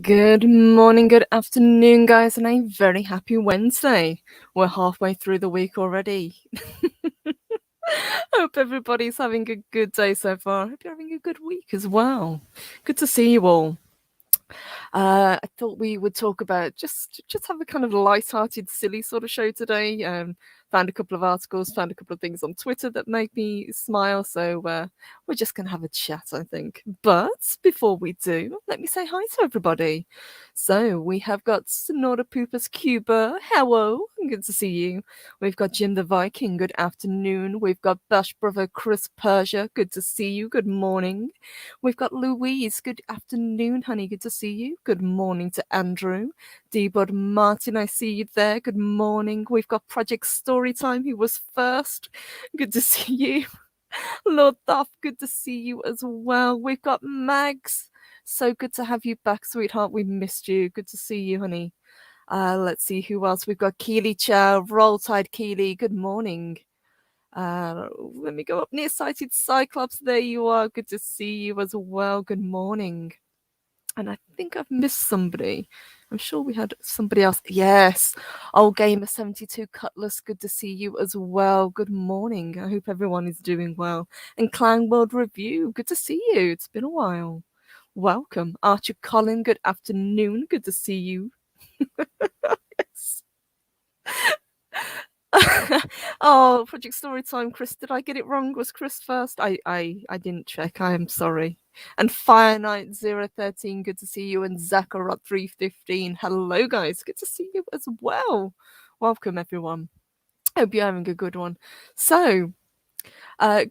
Good morning, good afternoon, guys, and a very happy Wednesday. We're halfway through the week already. Hope everybody's having a good day so far. Hope you're having a good week as well. Good to see you all. I thought we would talk about just have a kind of light-hearted, silly sort of show today. Found a couple of articles, found a couple of things on Twitter that made me smile. So we're just gonna have a chat, I think. But before we do, let me say hi to everybody. So we have got Sonora Poopas Cuba. Hello, good to see you. We've got Jim the Viking. Good afternoon. We've got Bash Brother Chris Persia. Good to see you. Good morning. We've got Louise. Good afternoon, honey. Good to see you. Good morning to Andrew. D-Bud Martin, I see you there. Good morning. We've got Project Storytime, who was first. Good to see you. Lord Duff, good to see you as well. We've got Mags. So good to have you back, sweetheart. We missed you. Good to see you, honey. Let's see who else. We've got Keely Chow. Roll Tide Keely. Good morning. Let me go up. Nearsighted Cyclops. There you are. Good to see you as well. Good morning. And I think I've missed somebody. I'm sure we had somebody else. Yes. Old Gamer 72 Cutlass. Good to see you as well. Good morning. I hope everyone is doing well. And Clown World Review. Good to see you. It's been a while. Welcome. Archer Colin. Good afternoon. Good to see you. Yes. Oh, Project Storytime, Chris. Did I get it wrong? Was Chris first? I didn't check. I am sorry. And Fire Knight 013, good to see you. And Zakarot 315. Hello, guys. Good to see you as well. Welcome, everyone. Hope you're having a good one. So,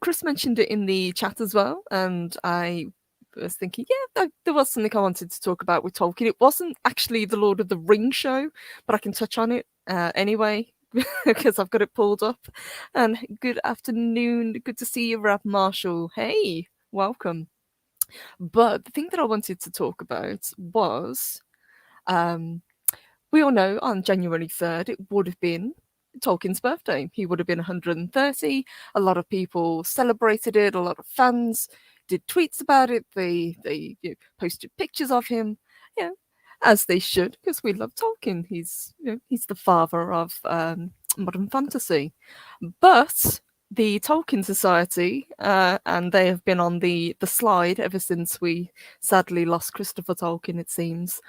Chris mentioned it in the chat as well, and I was thinking, yeah, there was something I wanted to talk about with Tolkien. It wasn't actually the Lord of the Rings show, but I can touch on it anyway. Because I've got it pulled up. And good afternoon. Good to see you, Rab Marshall. Hey, welcome. But the thing that I wanted to talk about was we all know on January 3rd, it would have been Tolkien's birthday. He would have been 130. A lot of people celebrated it. A lot of fans did tweets about it. They posted pictures of him. Yeah, as they should, because we love Tolkien. He's he's the father of modern fantasy. But the Tolkien Society, and they have been on the slide ever since we sadly lost Christopher Tolkien, it seems,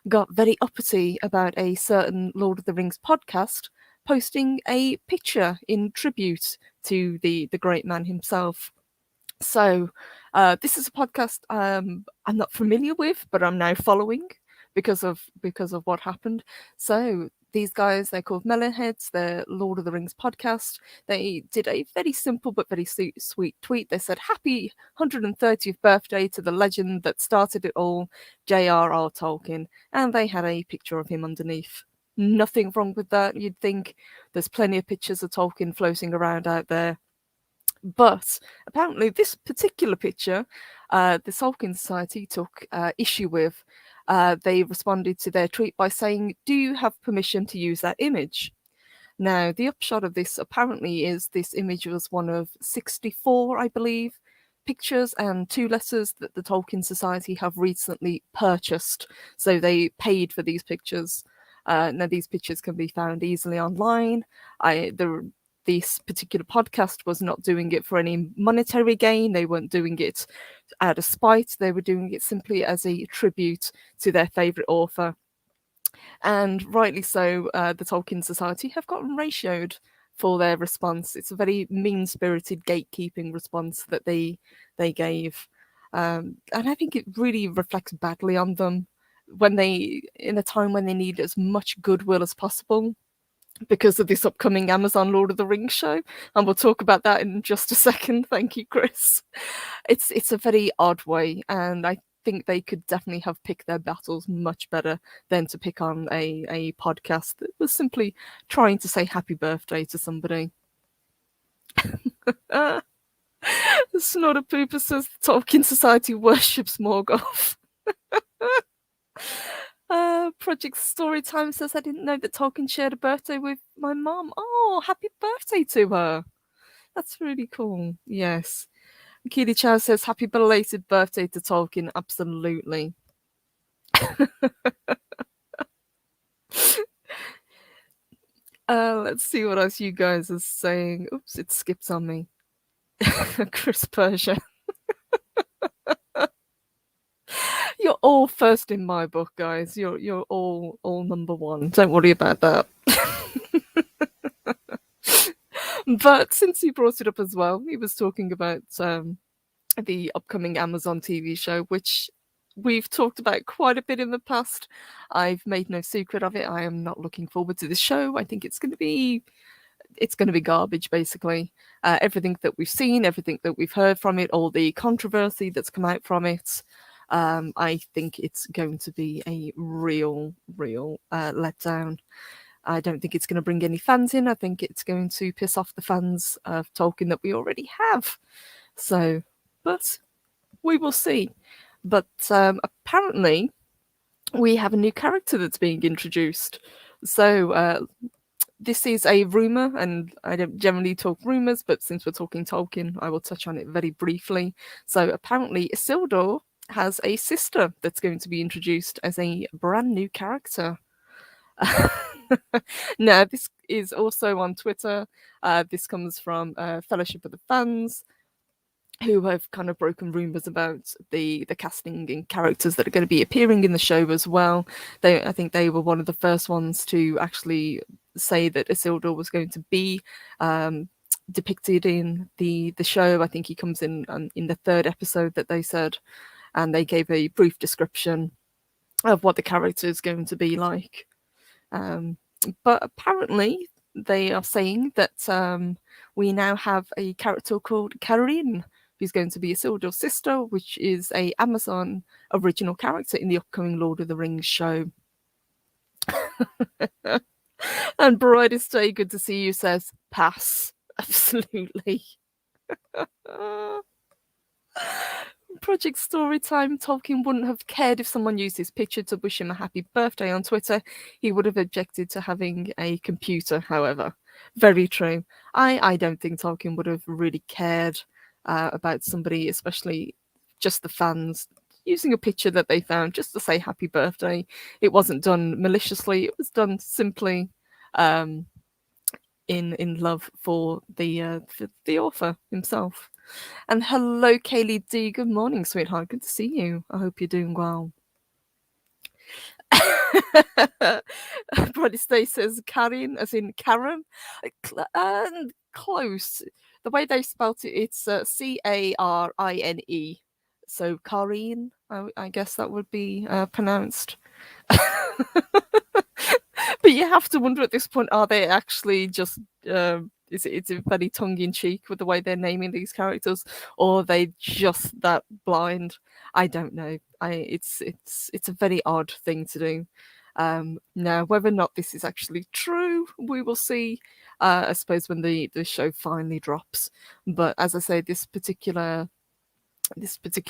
got very uppity about a certain Lord of the Rings podcast posting a picture in tribute to the great man himself. So this is a podcast I'm not familiar with, but I'm now following because of what happened. So these guys, they're called Melonheads. They're Lord of the Rings podcast. They did a very simple but very sweet tweet. They said, "Happy 130th birthday to the legend that started it all, J.R.R. Tolkien," and they had a picture of him underneath. Nothing wrong with that. You'd think there's plenty of pictures of Tolkien floating around out there. But apparently, this particular picture, the Tolkien Society took issue with. They responded to their tweet by saying, "Do you have permission to use that image?" Now, the upshot of this apparently is this image was one of 64, I believe, pictures and 2 letters that the Tolkien Society have recently purchased. So they paid for these pictures. Now, these pictures can be found easily online. This particular podcast was not doing it for any monetary gain. They weren't doing it out of spite. They were doing it simply as a tribute to their favourite author. And rightly so, the Tolkien Society have gotten ratioed for their response. It's a very mean-spirited gatekeeping response that they gave. And I think it really reflects badly on them when in a time when they need as much goodwill as possible because of this upcoming Amazon Lord of the Rings show, and we'll talk about that in just a second. Thank you, Chris. It's a very odd way, and I think they could definitely have picked their battles much better than to pick on a podcast that was simply trying to say happy birthday to somebody. Snorter Pooper says the Tolkien Society worships Morgoth. Project Storytime says, "I didn't know that Tolkien shared a birthday with my mom." Oh, happy birthday to her. That's really cool. Yes. Keely Chow says, "Happy belated birthday to Tolkien." Absolutely. Let's see what else you guys are saying. Oops, it skips on me. Chris Persia. You're all first in my book, guys. You're all number one. Don't worry about that. But since he brought it up as well, he was talking about the upcoming Amazon TV show, which we've talked about quite a bit in the past. I've made no secret of it. I am not looking forward to this show. I think it's going to be garbage, basically. Everything that we've seen, everything that we've heard from it, all the controversy that's come out from it. I think it's going to be a real letdown. I don't think it's going to bring any fans in. I think it's going to piss off the fans of Tolkien that we already have. So, but we will see. But apparently, we have a new character that's being introduced. So, this is a rumor, and I don't generally talk rumors, but since we're talking Tolkien, I will touch on it very briefly. So, apparently, Isildor has a sister that's going to be introduced as a brand new character. Now, this is also on Twitter. This comes from Fellowship of the Fans, who have kind of broken rumors about the casting and characters that are going to be appearing in the show as well. I think they were one of the first ones to actually say that Isildur was going to be depicted in the show. I think he comes in the third episode that they said, and they gave a brief description of what the character is going to be like. But apparently they are saying that we now have a character called Karin, who's going to be Isildur's sister, which is a Amazon original character in the upcoming Lord of the Rings show. And Brightest Day, good to see you, says pass. Absolutely. Project Storytime, Tolkien wouldn't have cared if someone used his picture to wish him a happy birthday on Twitter. He would have objected to having a computer, however. Very true. I don't think Tolkien would have really cared about somebody, especially just the fans, using a picture that they found just to say happy birthday. It wasn't done maliciously. It was done simply in love for the author himself. And hello, Kaylee D. Good morning, sweetheart. Good to see you. I hope you're doing well. Brother Stay says Karin, as in Karen. Close. The way they spelt it, it's Carine. So Karin, I guess that would be pronounced. But you have to wonder at this point, are they actually just is it very tongue-in-cheek with the way they're naming these characters, or are they just that blind? I don't know. It's a very odd thing to do. Now, whether or not this is actually true, we will see, I suppose, when the show finally drops. But as I say, this particular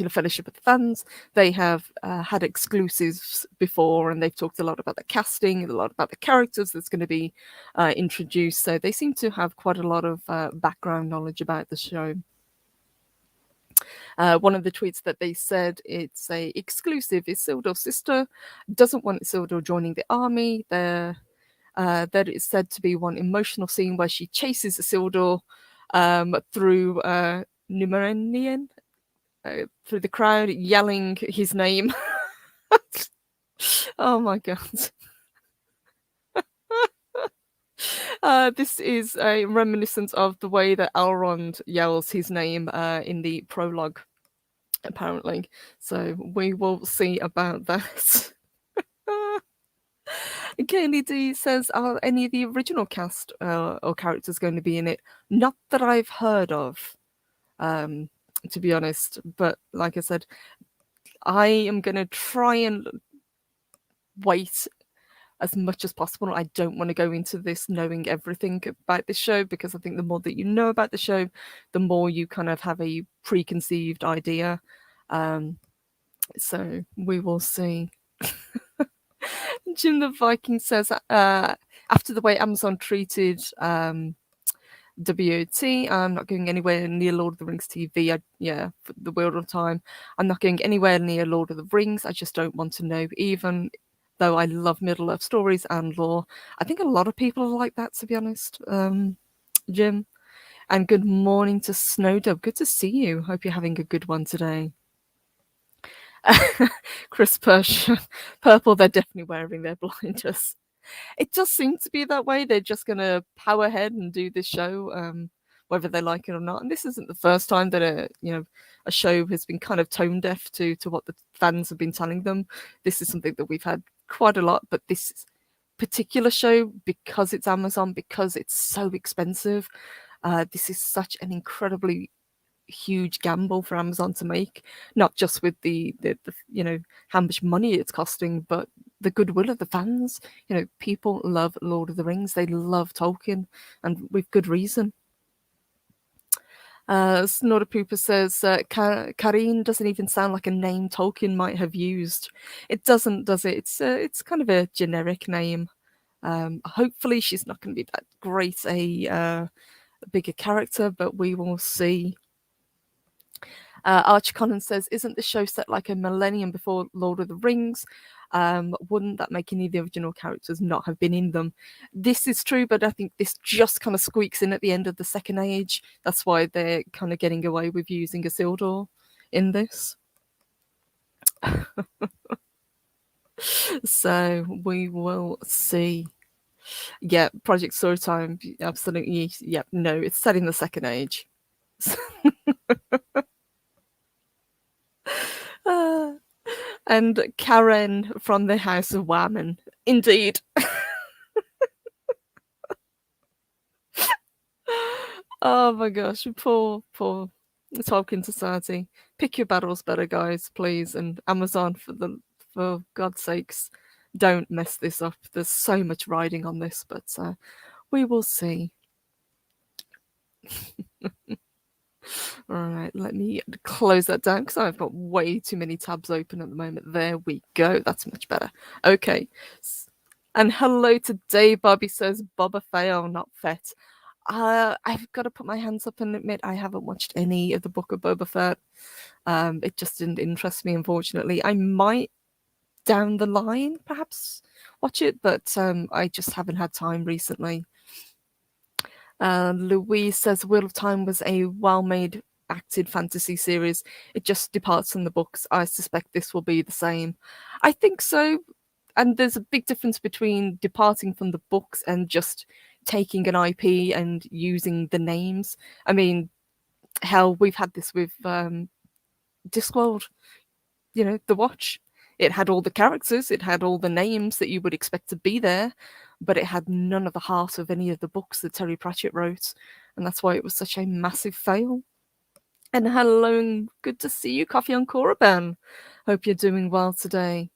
Fellowship of the Fans, they have had exclusives before, and they've talked a lot about the casting and a lot about the characters that's going to be introduced. So they seem to have quite a lot of background knowledge about the show. One of the tweets that they said, it's a exclusive. Isildur's sister doesn't want Isildur joining the army. There is said to be one emotional scene where she chases Isildur through Numenorian. Through the crowd, yelling his name. Oh my god. This is a reminiscence of the way that Elrond yells his name in the prologue, apparently. So we will see about that. Kaylee D says, are any of the original cast or characters going to be in it? Not that I've heard of. To be honest, but like I said, I am going to try and wait as much as possible. I don't want to go into this knowing everything about this show, because I think the more that you know about the show, the more you kind of have a preconceived idea. So we will see. Jim the Viking says, after the way Amazon treated WOT, I'm not going anywhere near Lord of the Rings TV. For the Wheel of Time. I'm not going anywhere near Lord of the Rings. I just don't want to know, even though I love Middle Earth stories and lore. I think a lot of people are like that, to be honest, Jim. And good morning to Snowdub. Good to see you. Hope you're having a good one today. Chris Push, Purple, they're definitely wearing their blinders. It does seem to be that way. They're just going to power ahead and do this show, whether they like it or not. And this isn't the first time that a show has been kind of tone deaf to what the fans have been telling them. This is something that we've had quite a lot, but this particular show, because it's Amazon, because it's so expensive, this is such an incredibly huge gamble for Amazon to make, not just with the how much money it's costing, but the goodwill of the fans. People love Lord of the Rings, they love Tolkien, and with good reason. Snorter Pooper says Karine doesn't even sound like a name Tolkien might have used. It doesn't, does it? It's kind of a generic name. Hopefully she's not going to be that great a bigger character, but we will see. Archie Collins says, isn't the show set like a millennium before Lord of the Rings? Wouldn't that make any of the original characters not have been in them? This is true, but I think this just kind of squeaks in at the end of the Second Age. That's why they're kind of getting away with using Isildor in this. So we will see. Yeah, Project Storytime, absolutely. Yeah, no, it's set in the Second Age. And Karen from the House of Whammon. Indeed. Oh my gosh, poor Tolkien Society. Pick your battles better, guys, please. And Amazon, for God's sakes, don't mess this up. There's so much riding on this, but we will see. All right, let me close that down because I've got way too many tabs open at the moment. There we go. That's much better. Okay. And hello to Dave. Bobby says Boba Fett, not Fett. I've got to put my hands up and admit I haven't watched any of the Book of Boba Fett. It just didn't interest me, unfortunately. I might down the line perhaps watch it, but I just haven't had time recently. Louise says Wheel of Time was a well-made acted fantasy series. It just departs from the books. I suspect this will be the same. I think so. And there's a big difference between departing from the books and just taking an IP and using the names. I mean, hell, we've had this with Discworld, The Watch. It had all the characters, it had all the names that you would expect to be there, but it had none of the heart of any of the books that Terry Pratchett wrote. And that's why it was such a massive fail. And hello, and good to see you, Coffee on Coroban. Hope you're doing well today.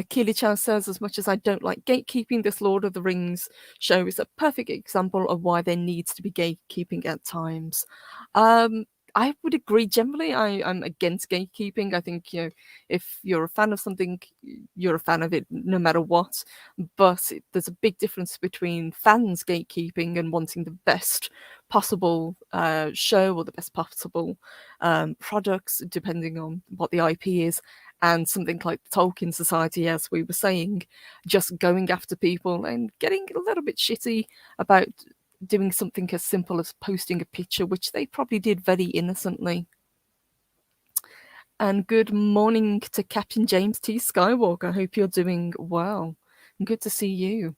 Keely Chan says, as much as I don't like gatekeeping, this Lord of the Rings show is a perfect example of why there needs to be gatekeeping at times. I would agree. Generally, I'm against gatekeeping. I think, if you're a fan of something, you're a fan of it no matter what. But there's a big difference between fans gatekeeping and wanting the best possible show or the best possible products, depending on what the IP is, and something like the Tolkien Society, as we were saying, just going after people and getting a little bit shitty about doing something as simple as posting a picture, which they probably did very innocently. And good morning to Captain James T. Skywalker. I hope you're doing well. Good to see you.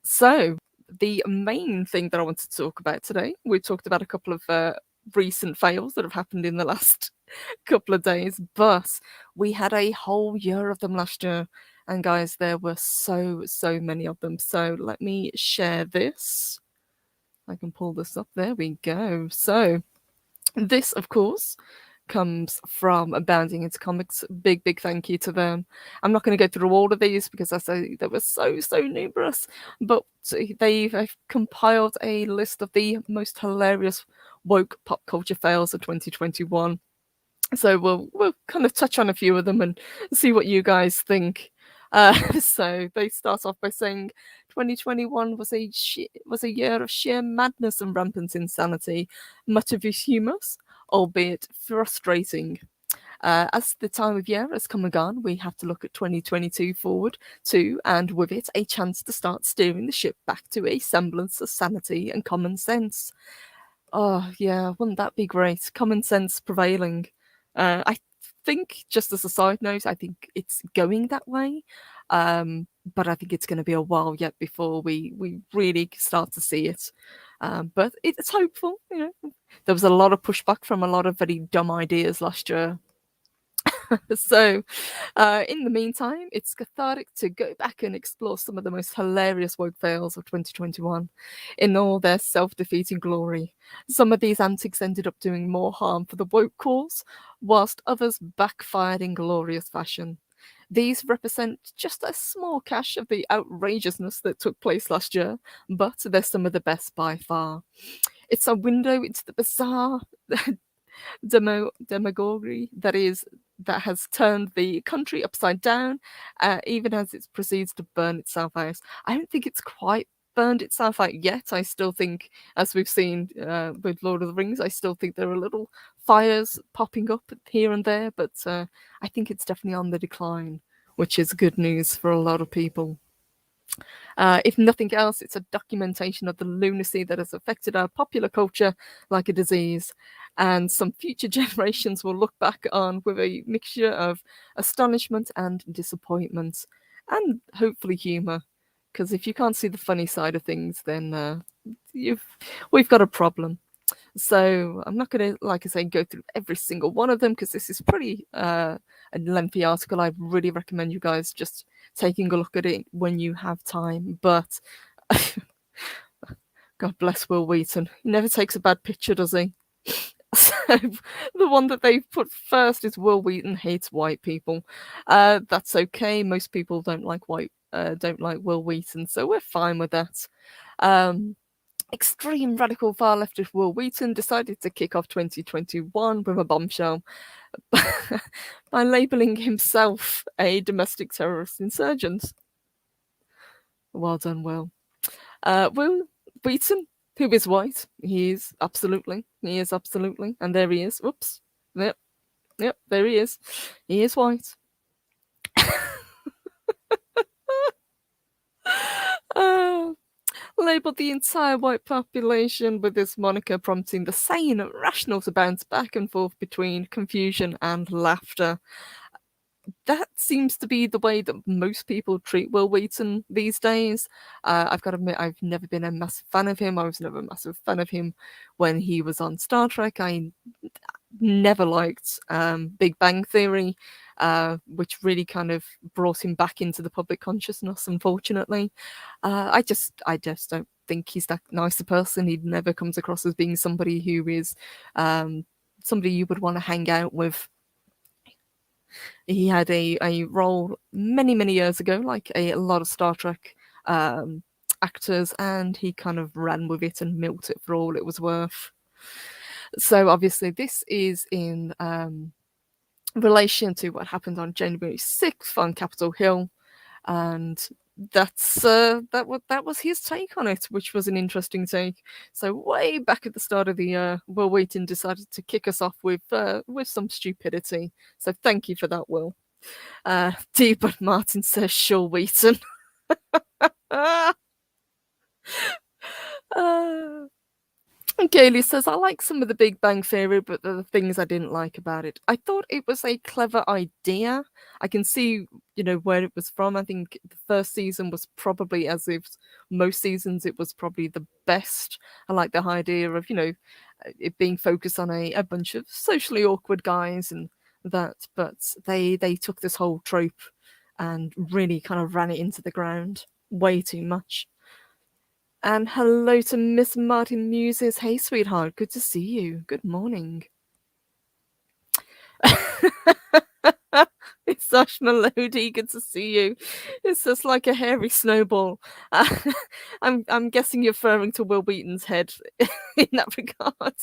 So, the main thing that I wanted to talk about today, we talked about a couple of recent fails that have happened in the last couple of days, but we had a whole year of them last year. And guys, there were so many of them. So let me share this. I can pull this up. There we go. So this, of course, comes from Abounding into Comics. Big thank you to them. I'm not going to go through all of these because I say they were so numerous, but they've compiled a list of the most hilarious woke pop culture fails of 2021. So we'll kind of touch on a few of them and see what you guys think. So they start off by saying 2021 was a year of sheer madness and rampant insanity, much of it humorous, albeit frustrating. As the time of year has come and gone, we have to look at 2022 forward to, and with it, a chance to start steering the ship back to a semblance of sanity and common sense. Oh, yeah, wouldn't that be great? Common sense prevailing. I think, just as a side note, I think it's going that way. But I think it's going to be a while yet before we really start to see it. But it's hopeful, you know. There was a lot of pushback from a lot of very dumb ideas last year. So, in the meantime, it's cathartic to go back and explore some of the most hilarious woke fails of 2021 in all their self-defeating glory. Some of these antics ended up doing more harm for the woke cause, whilst others backfired in glorious fashion. These represent just a small cache of the outrageousness that took place last year, but they're some of the best by far. It's a window into the bizarre demagoguery that has turned the country upside down, even as it proceeds to burn itself out. I don't think it's quite burned itself out yet. I still think, as we've seen with Lord of the Rings, I still think there are little fires popping up here and there, but I think it's definitely on the decline, which is good news for a lot of people. If nothing else, it's a documentation of the lunacy that has affected our popular culture like a disease, and some future generations will look back on with a mixture of astonishment and disappointment, and hopefully humour. Because if you can't see the funny side of things, then we've got a problem. So I'm not going to, like I say, go through every single one of them because this is pretty a lengthy article. I really recommend you guys just taking a look at it when you have time. But God bless Will Wheaton. He never takes a bad picture, does he? So the one that they've put first is Will Wheaton hates white people. That's okay. Most people don't like Will Wheaton, so we're fine with that. Extreme radical far leftist Will Wheaton decided to kick off 2021 with a bombshell by labelling himself a domestic terrorist insurgent. Well done, Will. Will Wheaton, who is white, he is absolutely, and there he is. Whoops. Yep, there he is. He is white. Labelled the entire white population with this moniker, prompting the sane and rational to bounce back and forth between confusion and laughter. That seems to be the way that most people treat Will Wheaton these days. I've got to admit, I've never been a massive fan of him. I was never a massive fan of him when he was on Star Trek. I never liked Big Bang Theory, which really kind of brought him back into the public consciousness, unfortunately. I just don't think he's that nice a person. He never comes across as being somebody who is somebody you would want to hang out with. He had a role many years ago, like a lot of Star Trek actors, and he kind of ran with it and milked it for all it was worth. So obviously this is in relation to what happened on January 6th on Capitol Hill, and that was his take on it, which was an interesting take. So way back at the start of the year, Will Wheaton decided to kick us off with some stupidity. So thank you for that, Will. D. But Martin says, "Sure, Wheaton." Gailey says, "I like some of the Big Bang Theory, but there are things I didn't like about it. I thought it was a clever idea. I can see, where it was from. I think the first season was probably, as if most seasons, it was probably the best. I like the idea of, it being focused on a bunch of socially awkward guys and that, but they took this whole trope and really kind of ran it into the ground way too much." And hello to Miss Martin Muses. Hey, sweetheart. Good to see you. Good morning. It's Sash Melody. Good to see you. It's just like a hairy snowball. I'm guessing you're referring to Will Wheaton's head in that regard.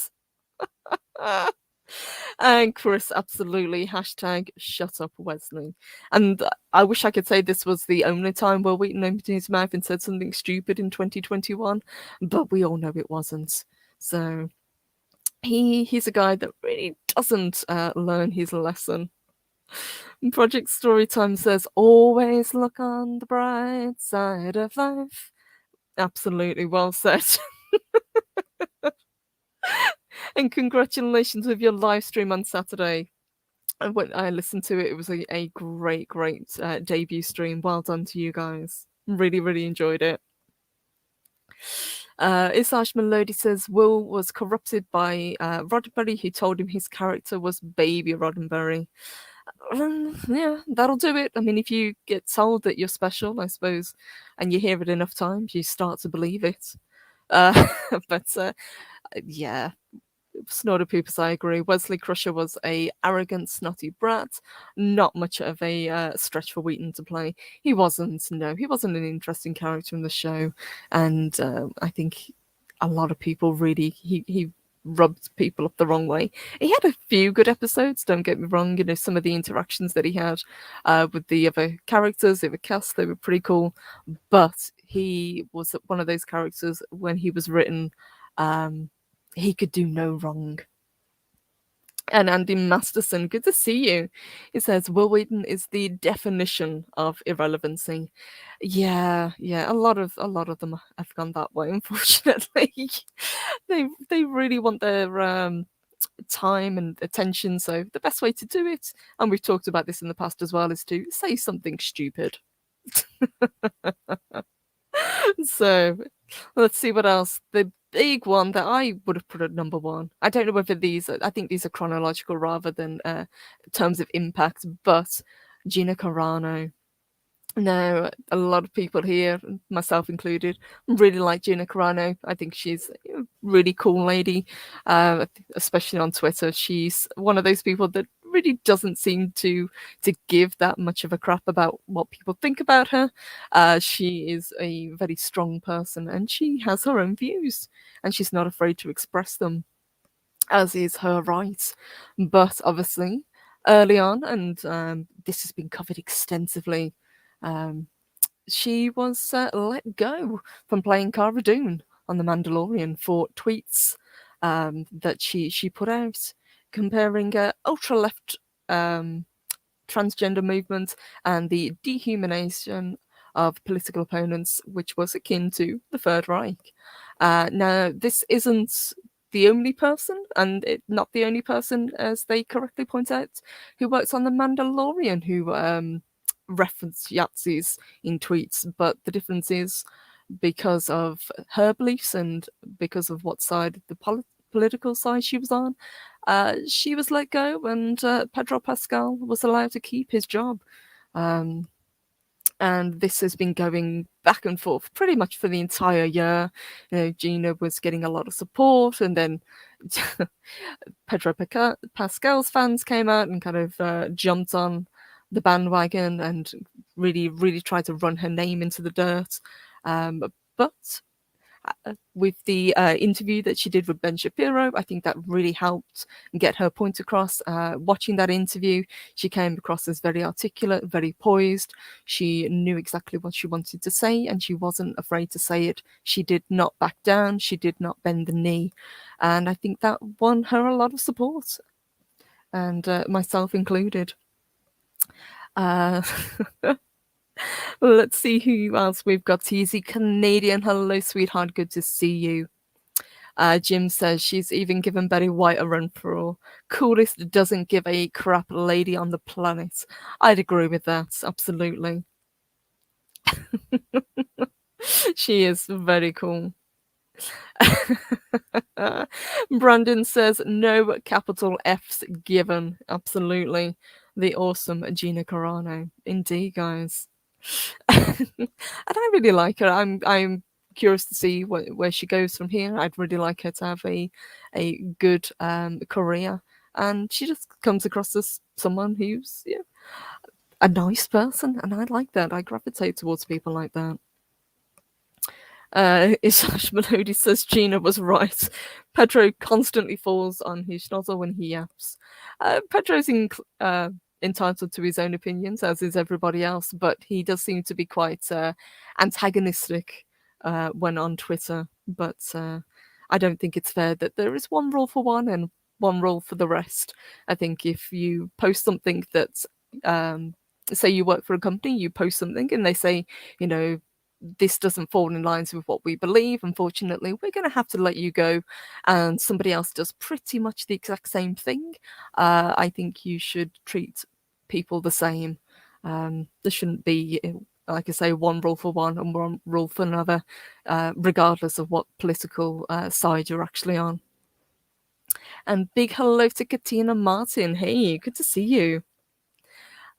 And Chris, absolutely. Hashtag shut up, Wesley. And I wish I could say this was the only time Will Wheaton opened his mouth and said something stupid in 2021, but we all know it wasn't. So he's a guy that really doesn't learn his lesson. Project Storytime says, always look on the bright side of life. Absolutely well said. And congratulations with your live stream on Saturday. And when I listened to it, it was a great, great debut stream. Well done to you guys. Really, really enjoyed it. Isash Melody says Will was corrupted by Roddenberry, who told him his character was Baby Roddenberry. Yeah, that'll do it. I mean, if you get told that you're special, I suppose, and you hear it enough times, you start to believe it. But yeah, Snorter Poopers, I agree. Wesley Crusher was a arrogant, snotty brat. Not much of a stretch for Wheaton to play. He wasn't. No, he wasn't an interesting character in the show, and I think a lot of people really he rubbed people up the wrong way. He had a few good episodes. Don't get me wrong. You know, some of the interactions that he had with the other characters, the other cast, they were pretty cool. But he was one of those characters when he was written. He could do no wrong. And Andy Masterson, good to see you. He says Will Wheaton is the definition of irrelevancy. Yeah, a lot of them have gone that way. Unfortunately, they really want their time and attention. So the best way to do it, and we've talked about this in the past as well, is to say something stupid. So let's see what else. The big one that I would have put at number one. I don't know whether I think these are chronological rather than terms of impact, but Gina Carano. Now, a lot of people here, myself included, really like Gina Carano. I think she's a really cool lady, especially on Twitter. She's one of those people that really doesn't seem to give that much of a crap about what people think about her. She is a very strong person, and she has her own views, and she's not afraid to express them, as is her right. But obviously, early on, and this has been covered extensively, she was let go from playing Cara Dune on The Mandalorian for tweets that she put out comparing ultra left transgender movement and the dehumanization of political opponents, which was akin to the Third Reich. Now, this isn't the only person, and not the only person, as they correctly point out, who works on The Mandalorian, who reference Yahtzees in tweets, but the difference is because of her beliefs and because of what side, the political side she was on, she was let go, and Pedro Pascal was allowed to keep his job. And this has been going back and forth pretty much for the entire year. You know, Gina was getting a lot of support, and then Pedro Pascal's fans came out and kind of jumped on the bandwagon and really, really tried to run her name into the dirt. But with the interview that she did with Ben Shapiro, I think that really helped get her point across. Watching that interview, she came across as very articulate, very poised. She knew exactly what she wanted to say, and she wasn't afraid to say it. She did not back down. She did not bend the knee. And I think that won her a lot of support, and myself included. Let's see who else we've got. Easy Canadian. Hello, sweetheart. Good to see you. Jim says she's even given Betty White a run for all. Coolest, doesn't give a crap lady on the planet. I'd agree with that. Absolutely. She is very cool. Brandon says no capital F's given. Absolutely. The awesome Gina Carano. Indeed, guys. And I really like her. I'm curious to see where she goes from here. I'd really like her to have a good career, and she just comes across as someone who's a nice person, and I like that. I gravitate towards people like that. Isash Melody says Gina was right. Pedro constantly falls on his schnozzle when he yaps. Pedro's entitled to his own opinions, as is everybody else, but he does seem to be quite antagonistic when on Twitter. But I don't think it's fair that there is one rule for one and one rule for the rest. I think if you post something that, say you work for a company, you post something and they say, you know, this doesn't fall in lines with what we believe, unfortunately, we're going to have to let you go. And somebody else does pretty much the exact same thing. I think you should treat people the same. There shouldn't be, like I say, one rule for one and one rule for another, regardless of what political side you're actually on. And big hello to Katina Martin. Hey, good to see you.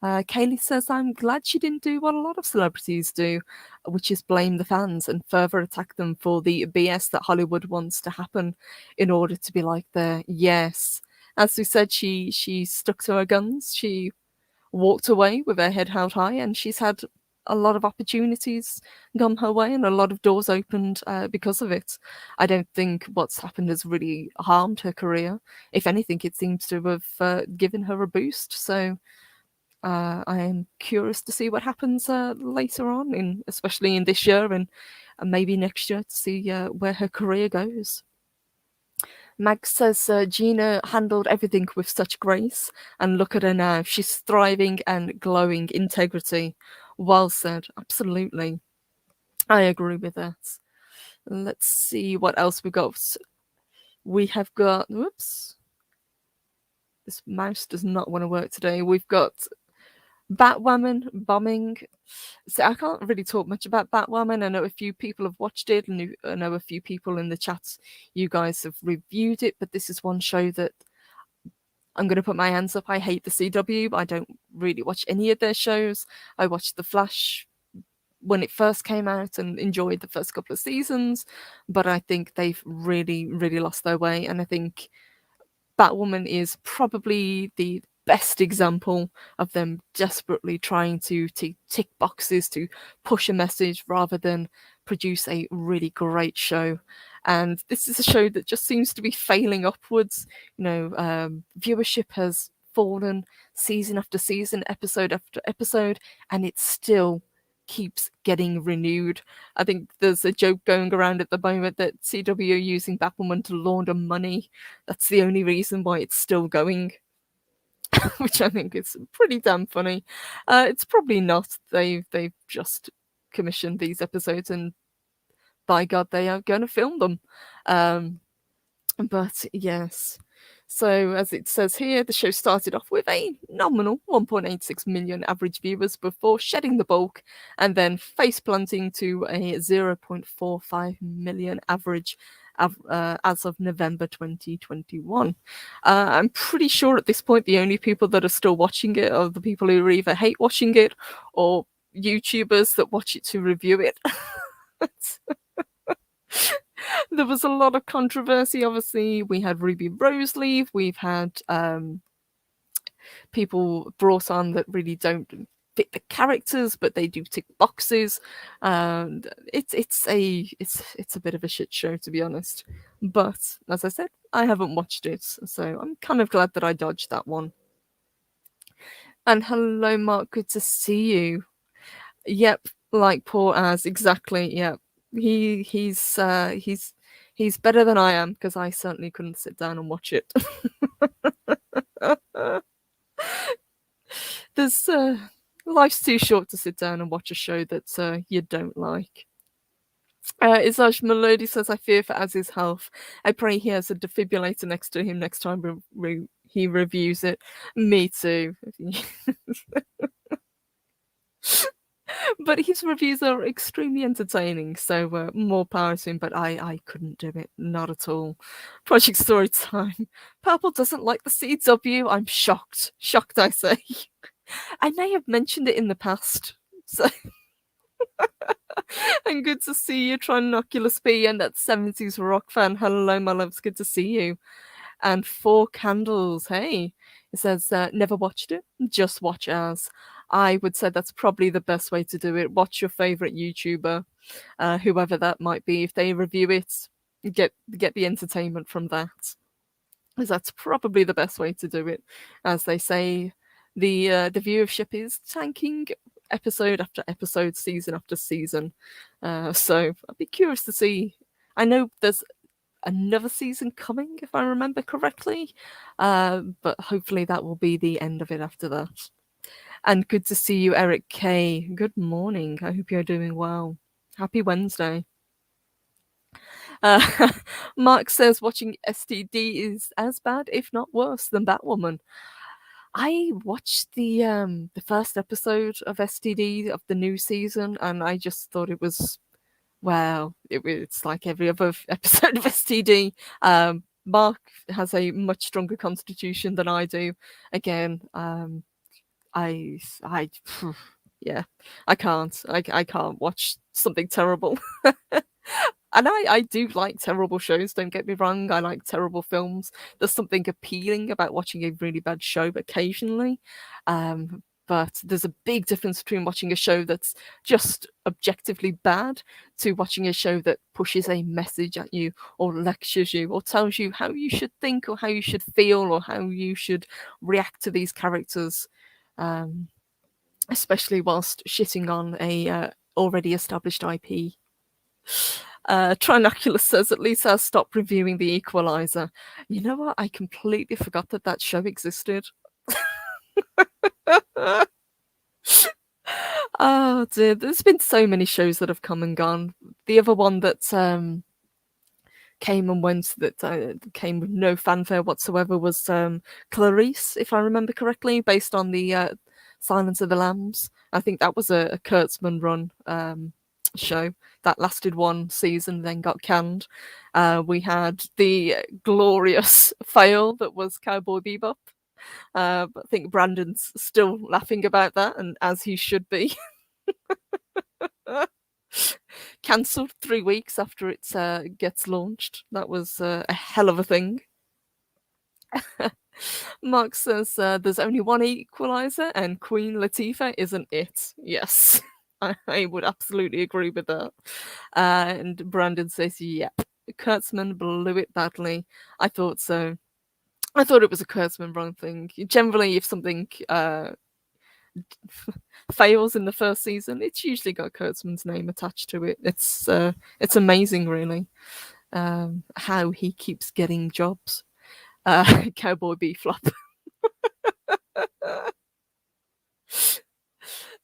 Kaylee says, I'm glad she didn't do what a lot of celebrities do, which is blame the fans and further attack them for the BS that Hollywood wants to happen in order to be like their yes. As we said, she stuck to her guns. She walked away with her head held high, and she's had a lot of opportunities gone her way and a lot of doors opened because of it. I don't think what's happened has really harmed her career. If anything, it seems to have given her a boost. So I am curious to see what happens later on, especially in this year and maybe next year, to see where her career goes. Mag says Gina handled everything with such grace, and look at her now. She's thriving and glowing integrity. Well said. Absolutely. I agree with that. Let's see what else we got. We have got... Whoops. This mouse does not want to work today. We've got Batwoman bombing. So I can't really talk much about Batwoman. I know a few people have watched it, and I know a few people in the chat, you guys have reviewed it, but this is one show that I'm going to put my hands up. I hate the CW. I don't really watch any of their shows. I watched The Flash when it first came out and enjoyed the first couple of seasons, but I think they've really, really lost their way, and I think Batwoman is probably the best example of them desperately trying to tick boxes to push a message rather than produce a really great show. And this is a show that just seems to be failing upwards. Viewership has fallen season after season, episode after episode, and it still keeps getting renewed. I think there's a joke going around at the moment that CW are using Batwoman to launder money. That's the only reason why it's still going, which I think is pretty damn funny. It's probably not. They've just commissioned these episodes, and by God, they are going to film them. But yes. So, as it says here, the show started off with a nominal 1.86 million average viewers before shedding the bulk and then face planting to a 0.45 million average as of November 2021. I'm pretty sure at this point the only people that are still watching it are the people who either hate watching it or YouTubers that watch it to review it. There was a lot of controversy, obviously. We had Ruby Rose leave. We've had people brought on that really don't fit the characters, but they do tick boxes. And it's a bit of a shit show, to be honest. But as I said, I haven't watched it, so I'm kind of glad that I dodged that one. And hello, Mark. Good to see you. Yep, like poor Az, exactly. Yep. He's better than I am, because I certainly couldn't sit down and watch it. There's life's too short to sit down and watch a show that you don't like. Isaj Melody says, I fear for Az's health. I pray he has a defibrillator next to him next time he reviews it. Me too. But his reviews are extremely entertaining, so more power to him, but I couldn't do it. Not at all. Project Storytime. Purple doesn't like the CW. I'm shocked. Shocked, I say. I may have mentioned it in the past, so... And good to see you, Trinoculus P, and that 70s rock fan. Hello, my loves. Good to see you. And 4 Candles. Hey. It says, never watched it. Just watch as. I would say that's probably the best way to do it. Watch your favorite YouTuber. whoever that might be. If they review it, get the entertainment from that, because that's probably the best way to do it. As they say, the viewership is tanking episode after episode, season after season. So I'd be curious to see. I know there's another season coming, if I remember correctly, but hopefully that will be the end of it after that. And good to see you, Eric K. Good morning. I hope you're doing well. Happy Wednesday. Mark says watching STD is as bad, if not worse, than Batwoman. I watched the first episode of STD of the new season, and I just thought it was, well, it's like every other episode of STD. Mark has a much stronger constitution than I do. Again, I yeah, I can't watch something terrible. And I do like terrible shows, don't get me wrong. I like terrible films. There's something appealing about watching a really bad show occasionally. But there's a big difference between watching a show that's just objectively bad to watching a show that pushes a message at you or lectures you or tells you how you should think or how you should feel or how you should react to these characters. Especially whilst shitting on a already established IP. Trinoculus says, at least I'll stop reviewing The Equalizer. You know what? I completely forgot that show existed. Oh dear, there's been so many shows that have come and gone. The other one that came and went, that came with no fanfare whatsoever, was Clarice, if I remember correctly, based on the Silence of the Lambs. I think that was a Kurtzman run show that lasted one season, then got canned. We had the glorious fail that was Cowboy Bebop. But I think Brandon's still laughing about that, and as he should be. Cancelled 3 weeks after it gets launched. That was a hell of a thing. Mark says there's only one Equalizer, and Queen Latifah isn't it. Yes, I would absolutely agree with that. And Brandon says, yep, Kurtzman blew it badly. I thought so. I thought it was a Kurtzman wrong thing. Generally, if something fails in the first season, it's usually got Kurtzman's name attached to it. It's amazing, really, how he keeps getting jobs. Cowboy B-flop.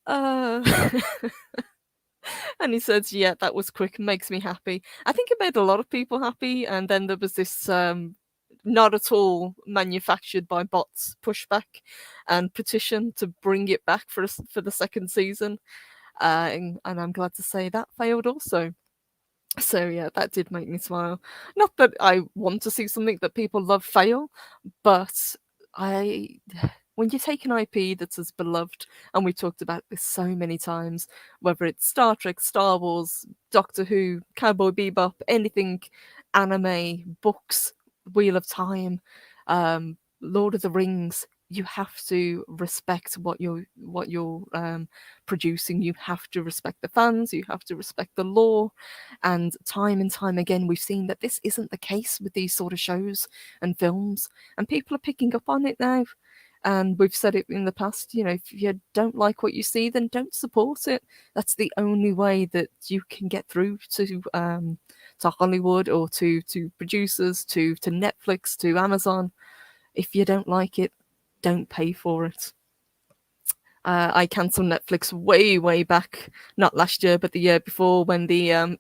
And he says, yeah, that was quick, makes me happy. I think it made a lot of people happy, and then there was this not at all manufactured by bots pushback and petition to bring it back for the second season, and I'm glad to say that failed also. So yeah, that did make me smile. Not that I want to see something that people love fail, but when you take an IP that's as beloved, and we talked about this so many times, whether it's Star Trek, Star Wars, Doctor Who, Cowboy Bebop, anything, anime, books, Wheel of Time, Lord of the Rings, you have to respect what you're producing. You have to respect the fans. You have to respect the lore. And time again, we've seen that this isn't the case with these sort of shows and films. And people are picking up on it now. And we've said it in the past, if you don't like what you see, then don't support it. That's the only way that you can get through to Hollywood or to producers, to Netflix, to Amazon. If you don't like it, don't pay for it. I cancelled Netflix way back, not last year, but the year before, when the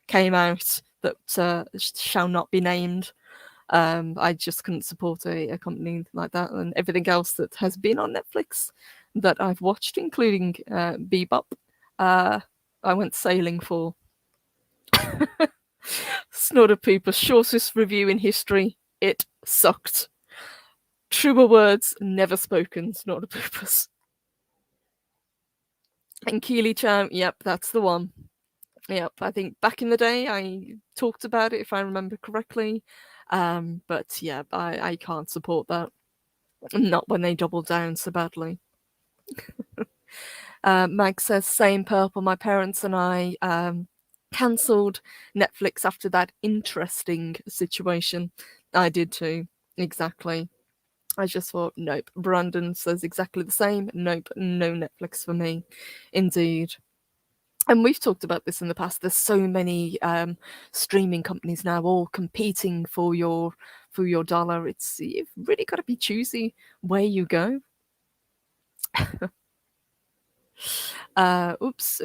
came out that shall not be named. I just couldn't support a company like that, and everything else that has been on Netflix that I've watched, including Bebop, I went sailing for. Snorterpooper, shortest review in history. It sucked. Truer words never spoken, Snorterpoopers. And Keely Chow, yep, that's the one. Yep, I think back in the day I talked about it, if I remember correctly. But yeah, I can't support that. Not when they double down so badly. Mag says, same purple. My parents and I cancelled Netflix after that interesting situation. I did too. Exactly. I just thought, nope. Brandon says exactly the same. Nope, no Netflix for me. Indeed. And we've talked about this in the past. There's so many streaming companies now all competing for your dollar. You've really got to be choosy where you go. Oops.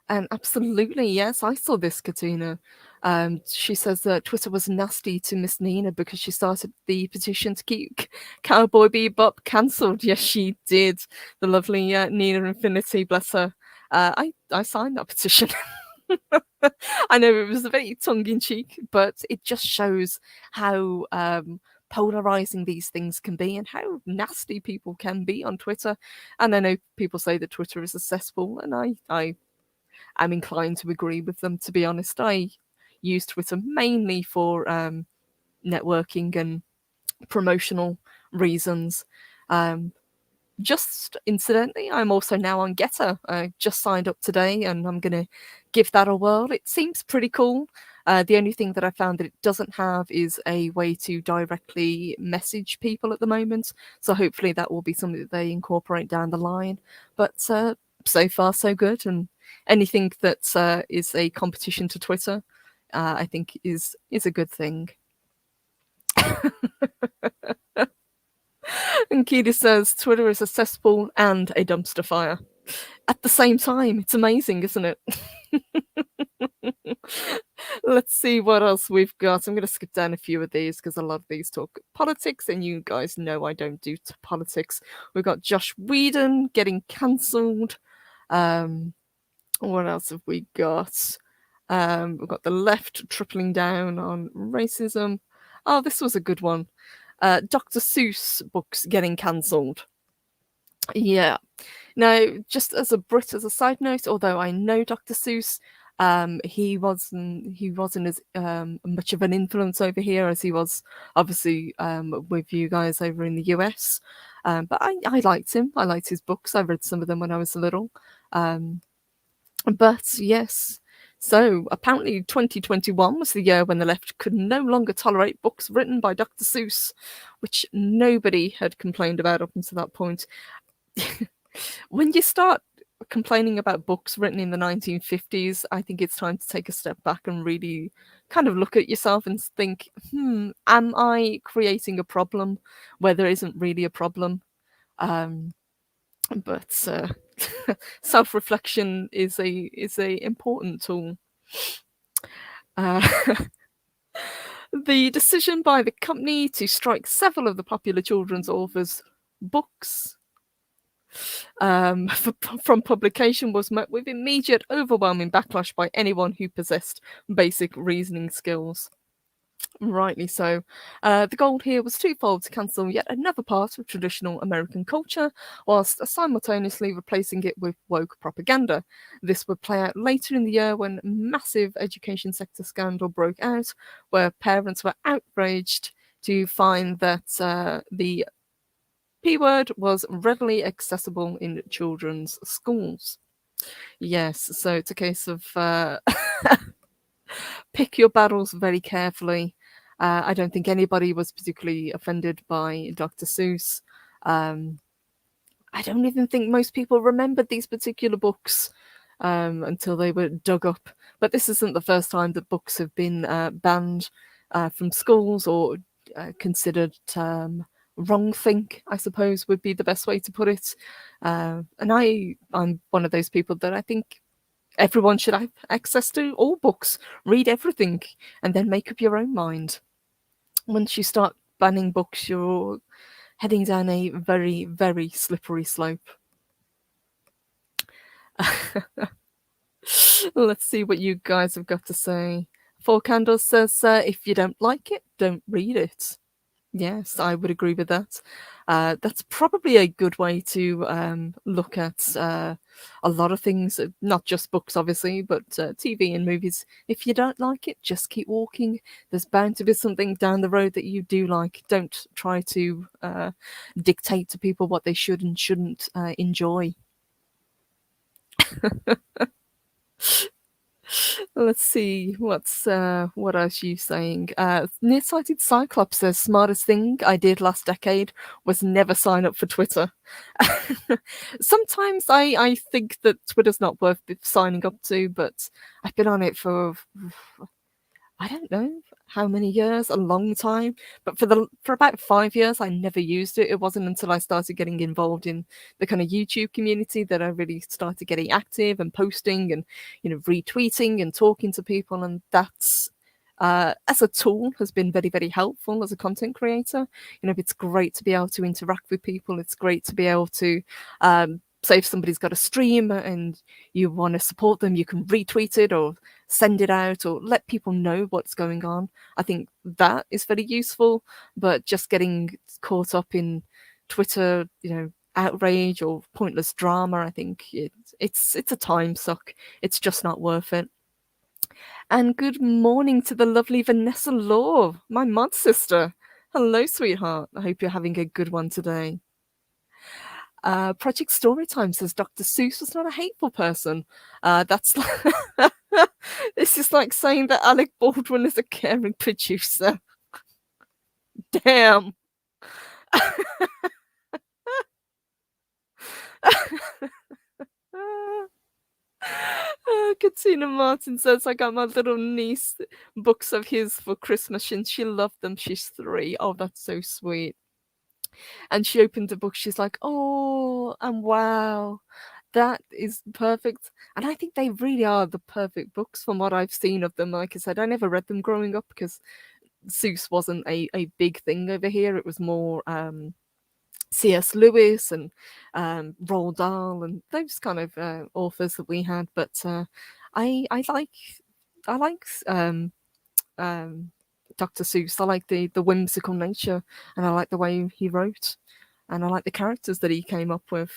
And absolutely, yes, I saw this, Katina. She says that Twitter was nasty to Miss Nina because she started the petition to keep Cowboy Bebop cancelled. Yes, she did. The lovely Nina Infinity, bless her. I signed that petition. I know it was very tongue-in-cheek, but it just shows how polarizing these things can be and how nasty people can be on Twitter. And I know people say that Twitter is a cesspool, and I'm inclined to agree with them, to be honest. I use Twitter mainly for networking and promotional reasons. Just incidentally, I'm also now on GETTR. I just signed up today and I'm going to give that a whirl. It seems pretty cool. The only thing that I found that it doesn't have is a way to directly message people at the moment. So hopefully that will be something that they incorporate down the line. But so far, so good. And anything that is a competition to Twitter, I think is a good thing. And Keely says Twitter is a cesspool and a dumpster fire at the same time. It's amazing, isn't it? Let's see what else we've got. I'm going to skip down a few of these because a lot of these talk politics, and you guys know I don't do politics. We've got Josh Whedon getting cancelled. What else have we got? We've got the left tripling down on racism. Oh, this was a good one. Dr. Seuss books getting cancelled. Yeah. Now, just as a Brit, as a side note, although I know Dr. Seuss, he wasn't as much of an influence over here as he was obviously with you guys over in the US. But I liked him. I liked his books. I read some of them when I was little. But yes. So apparently 2021 was the year when the left could no longer tolerate books written by Dr. Seuss, which nobody had complained about up until that point. When you start complaining about books written in the 1950s, I think it's time to take a step back and really kind of look at yourself and think, am I creating a problem where there isn't really a problem? But self-reflection is a important tool. The decision by the company to strike several of the popular children's authors' books from publication was met with immediate, overwhelming backlash by anyone who possessed basic reasoning skills. Rightly so. The goal here was twofold: to cancel yet another part of traditional American culture, whilst simultaneously replacing it with woke propaganda. This would play out later in the year when a massive education sector scandal broke out, where parents were outraged to find that the P word was readily accessible in children's schools. Yes, so it's a case of pick your battles very carefully. I don't think anybody was particularly offended by Dr. Seuss. I don't even think most people remembered these particular books until they were dug up. But this isn't the first time that books have been banned from schools or considered wrong think, I suppose, would be the best way to put it. And I'm one of those people that I think everyone should have access to all books, read everything, and then make up your own mind. Once you start banning books, you're heading down a very, very slippery slope. Let's see what you guys have got to say. Four Candles says, if you don't like it, don't read it. Yes, I would agree with that. That's probably a good way to look at a lot of things, not just books, obviously, but TV and movies. If you don't like it, just keep walking. There's bound to be something down the road that you do like. Don't try to dictate to people what they should and shouldn't enjoy. Let's see, what else are you saying? Nearsighted Cyclops says, smartest thing I did last decade was never sign up for Twitter. Sometimes I think that Twitter's not worth signing up to, but I've been on it for I don't know how many years, a long time. But for about 5 years, I never used it. It wasn't until I started getting involved in the kind of YouTube community that I really started getting active and posting and retweeting and talking to people. And that's as a tool has been very, very helpful as a content creator. It's great to be able to interact with people. It's great to be able to say if somebody's got a stream and you want to support them, you can retweet it or send it out or let people know what's going on. I think that is very useful, but just getting caught up in Twitter, outrage or pointless drama, I think it's a time suck. It's just not worth it. And good morning to the lovely Vanessa Law, my mod sister. Hello, sweetheart. I hope you're having a good one today. Project Storytime says Dr. Seuss was not a hateful person. That's this is like saying that Alec Baldwin is a caring producer. Damn. Katina Martin says, I got my little niece books of his for Christmas and she loved them. She's 3. Oh, that's so sweet. And she opened the book. She's like, oh, and wow, that is perfect. And I think they really are the perfect books from what I've seen of them. Like I said, I never read them growing up because Seuss wasn't a big thing over here. It was more C.S. Lewis and Roald Dahl and those kind of authors that we had. But I like Dr. Seuss. I like the whimsical nature, and I like the way he wrote, and I like the characters that he came up with.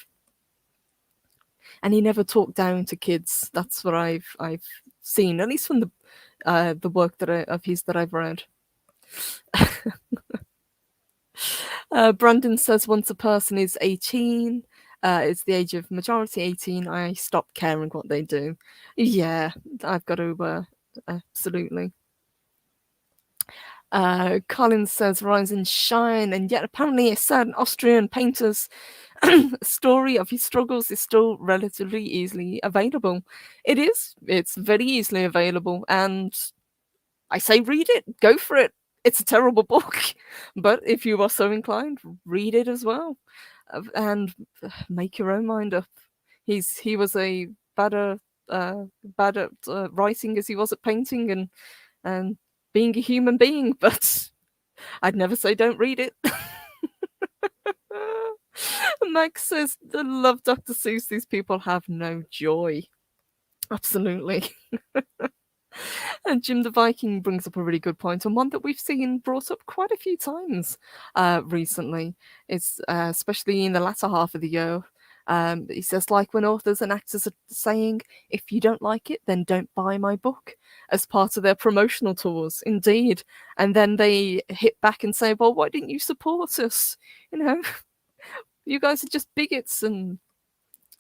And he never talked down to kids. That's what I've seen, at least from the work of his that I've read. Brandon says, once a person is 18, it's the age of majority 18, I stop caring what they do. Yeah, I've got to, absolutely. Colin says, rise and shine, and yet apparently a certain Austrian painter's story of his struggles is still relatively easily available. It is. It's very easily available, and I say read it. Go for it. It's a terrible book, but if you are so inclined, read it as well, and make your own mind up. He was a bad at writing as he was at painting and being a human being, but I'd never say don't read it. Max says, I love Dr. Seuss. These people have no joy. Absolutely. And Jim the Viking brings up a really good point, and one that we've seen brought up quite a few times recently. It's especially in the latter half of the year. He says, like when authors and actors are saying, if you don't like it, then don't buy my book, as part of their promotional tours. Indeed. And then they hit back and say, well, why didn't you support us? You guys are just bigots, and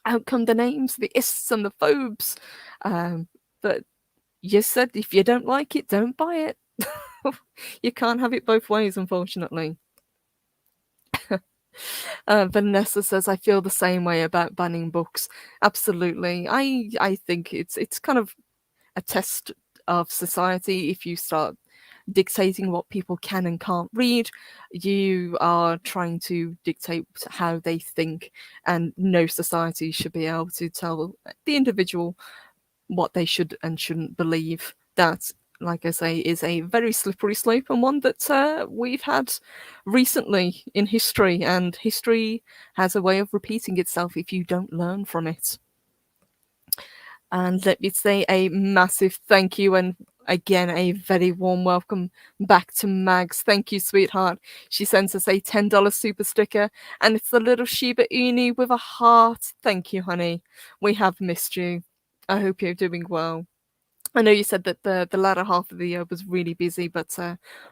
out come the names, the ists and the phobes. But you said if you don't like it, don't buy it. You can't have it both ways, unfortunately. Vanessa says, I feel the same way about banning books. Absolutely. I think it's kind of a test of society. If you start dictating what people can and can't read, you are trying to dictate how they think, and no society should be able to tell the individual what they should and shouldn't believe. That, like I say, is a very slippery slope, and one that we've had recently in history, and history has a way of repeating itself if you don't learn from it. And let me say a massive thank you, and again a very warm welcome back to Mags. Thank you, sweetheart. She sends us a $10 super sticker, and it's the little Shiba Inu with a heart. Thank you, honey. We have missed you. I hope you're doing well. I know you said that the latter half of the year was really busy, but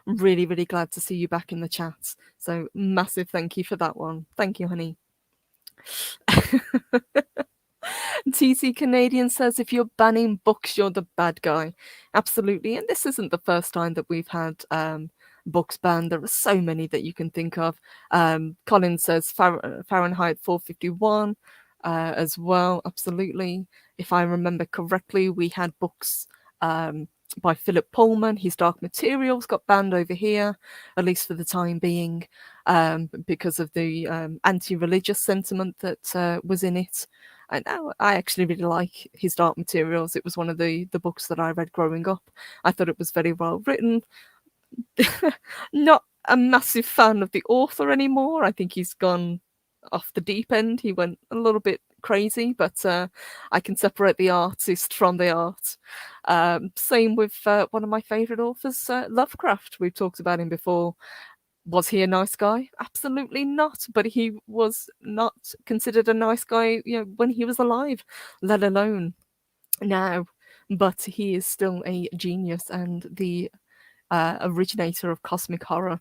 really, really glad to see you back in the chat. So massive thank you for that one. Thank you, honey. TC Canadian says, if you're banning books, you're the bad guy. Absolutely. And this isn't the first time that we've had books banned. There are so many that you can think of. Colin says Fahrenheit 451 as well. Absolutely. If I remember correctly, we had books by Philip Pullman. His Dark Materials got banned over here, at least for the time being, because of the anti-religious sentiment that was in it. And I actually really like his Dark Materials. It was one of the books that I read growing up. I thought it was very well written. Not a massive fan of the author anymore. I think he's gone off the deep end. He went a little bit crazy, but I can separate the artist from the art. Same with one of my favourite authors, Lovecraft. We've talked about him before. Was he a nice guy? Absolutely not. But he was not considered a nice guy, when he was alive, let alone now. But he is still a genius and the originator of cosmic horror.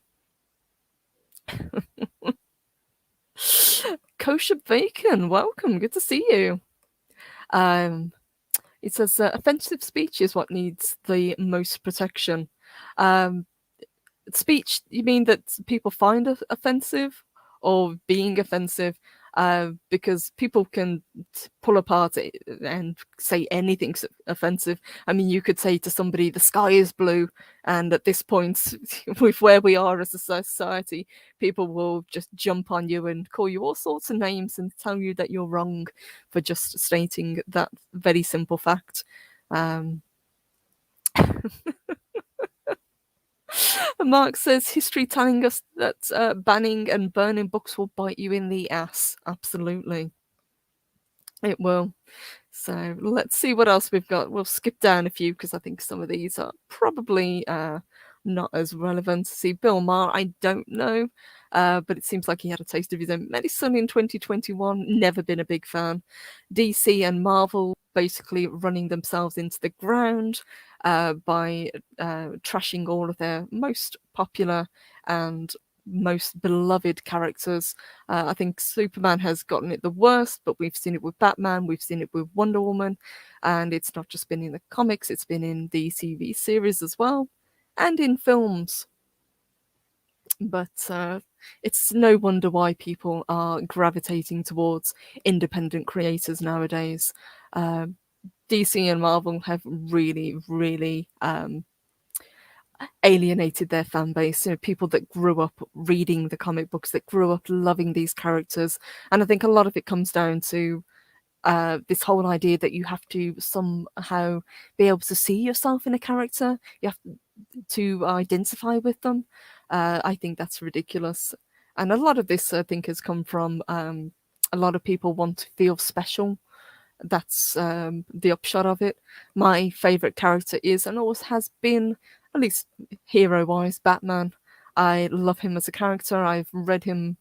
Kosher Bacon, welcome. Good to see you. It says offensive speech is what needs the most protection. Speech, you mean that people find offensive or being offensive? Because people can pull apart and say anything's offensive. I mean, you could say to somebody, the sky is blue, and at this point, with where we are as a society, people will just jump on you and call you all sorts of names and tell you that you're wrong for just stating that very simple fact. Mark says, history telling us that banning and burning books will bite you in the ass. Absolutely. It will. So let's see what else we've got. We'll skip down a few because I think some of these are probably not as relevant. See, Bill Maher, I don't know, but it seems like he had a taste of his own medicine in 2021. Never been a big fan. DC and Marvel basically running themselves into the ground by trashing all of their most popular and most beloved characters. I think Superman has gotten it the worst, but we've seen it with Batman, we've seen it with Wonder Woman, and it's not just been in the comics, it's been in the TV series as well, and in films. But it's no wonder why people are gravitating towards independent creators nowadays. DC and Marvel have really, really alienated their fan base, people that grew up reading the comic books, that grew up loving these characters. And I think a lot of it comes down to this whole idea that you have to somehow be able to see yourself in a character, you have to identify with them. I think that's ridiculous. And a lot of this, I think, has come from a lot of people want to feel special. That's the upshot of it. My favourite character is and always has been, at least hero-wise, Batman. I love him as a character. I've read him.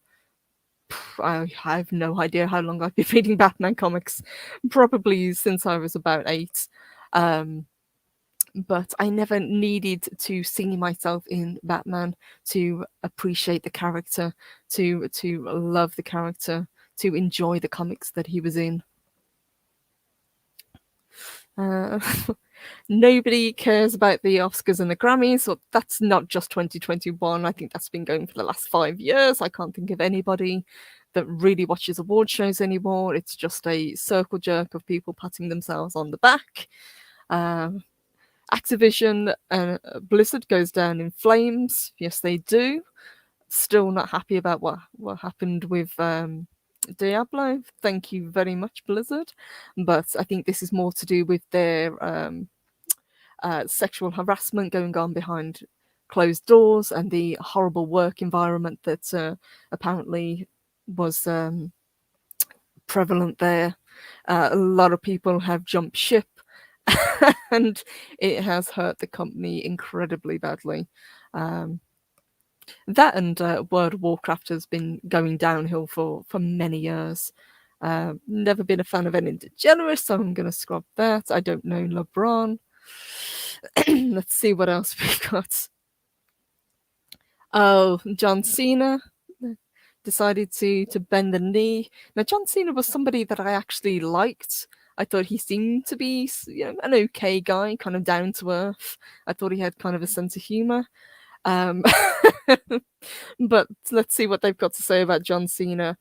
I have no idea how long I've been reading Batman comics. Probably since I was about 8. But I never needed to see myself in Batman to appreciate the character, to love the character, to enjoy the comics that he was in. Nobody cares about the Oscars and the Grammys. Well, that's not just 2021. I think that's been going for the last 5 years. I can't think of anybody that really watches award shows anymore. It's just a circle jerk of people patting themselves on the back. Activision and Blizzard goes down in flames. Yes, they do. Still not happy about what happened with Diablo. Thank you very much, Blizzard. But I think this is more to do with their sexual harassment going on behind closed doors and the horrible work environment that apparently was prevalent there. A lot of people have jumped ship and it has hurt the company incredibly badly. That and World of Warcraft has been going downhill for many years. Never been a fan of any DeGeneres, so I'm going to scrub that. I don't know LeBron. Let's see what else we've got. Oh, John Cena decided to bend the knee. Now, John Cena was somebody that I actually liked. I thought he seemed to be, an okay guy, kind of down to earth. I thought he had kind of a sense of humor. But let's see what they've got to say about John Cena.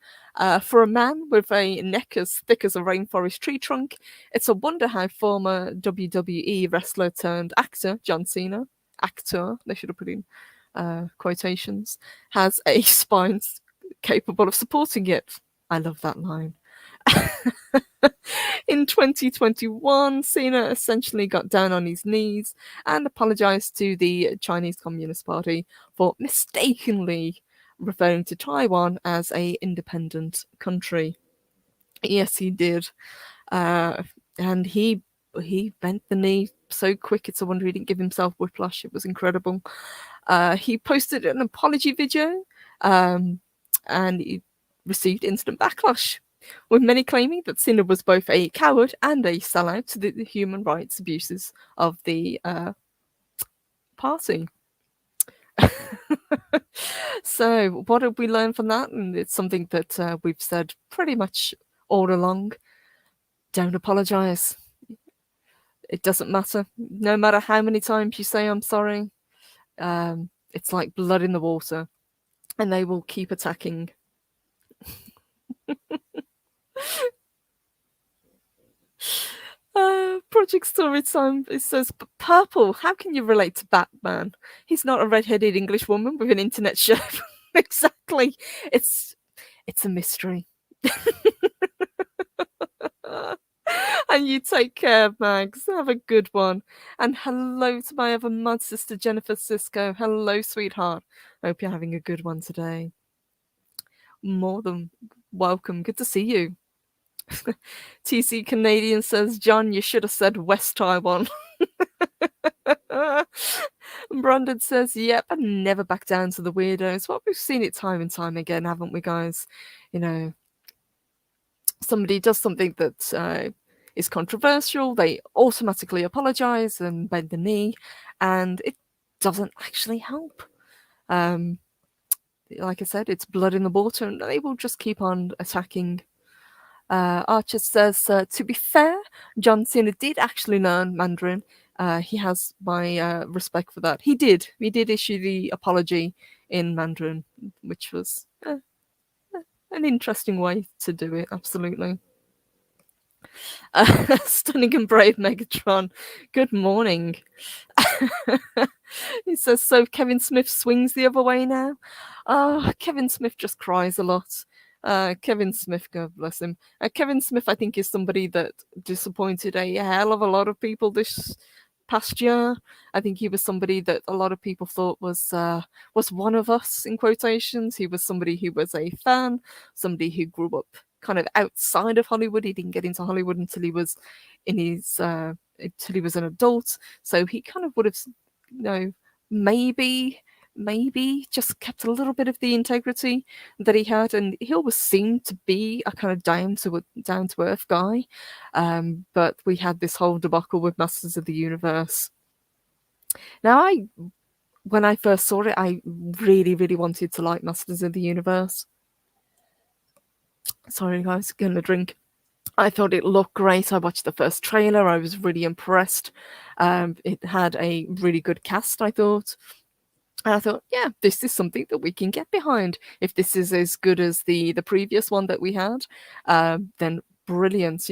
For a man with a neck as thick as a rainforest tree trunk, it's a wonder how former WWE wrestler turned actor John Cena, actor, they should have put in quotations, has a spine capable of supporting it. I love that line. In 2021, Cena essentially got down on his knees and apologized to the Chinese Communist Party for mistakenly referring to Taiwan as an independent country. Yes, he did. And he bent the knee so quick, it's a wonder he didn't give himself whiplash. It was incredible. He posted an apology video, and he received instant backlash, with many claiming that Cena was both a coward and a sellout to the human rights abuses of the party. So, what have we learned from that? And it's something that we've said pretty much all along. Don't apologize. It doesn't matter. No matter how many times you say I'm sorry, it's like blood in the water, and they will keep attacking. Project Storytime, it says, Purple, how can you relate to Batman? He's not a red-headed English woman with an internet show. Exactly. It's a mystery. And you take care, Mags. Have a good one. And hello to my other mud sister, Jennifer Cisco. Hello, sweetheart. Hope you're having a good one today. More than welcome. Good to see you. TC Canadian says, John, you should have said West Taiwan. Brandon says, yep, and never back down to the weirdos. Well, we've seen it time and time again, haven't we, guys? You know, somebody does something that is controversial, they automatically apologize and bend the knee, and it doesn't actually help. Like I said, it's blood in the water, and they will just keep on attacking. Archer says, to be fair, John Cena did actually learn Mandarin. He has my respect for that. He did issue the apology in Mandarin, which was an interesting way to do it, absolutely. Stunning and brave Megatron, good morning. He says, so Kevin Smith swings the other way now? Kevin Smith just cries a lot. Kevin Smith, God bless him. Kevin Smith, I think, is somebody that disappointed a hell of a lot of people this past year. I think he was somebody that a lot of people thought was one of us, in quotations. He was somebody who was a fan, somebody who grew up kind of outside of Hollywood. He didn't get into Hollywood until he was in his until he was an adult. So he kind of would have, maybe just kept a little bit of the integrity that he had, and he always seemed to be a kind of down to earth guy. But we had this whole debacle with Masters of the Universe. Now, when I first saw it, I really, really wanted to like Masters of the Universe. Sorry, guys, getting a drink. I thought it looked great. I watched the first trailer. I was really impressed. It had a really good cast, I thought. And I thought, yeah, this is something that we can get behind. If this is as good as the previous one that we had, then brilliant,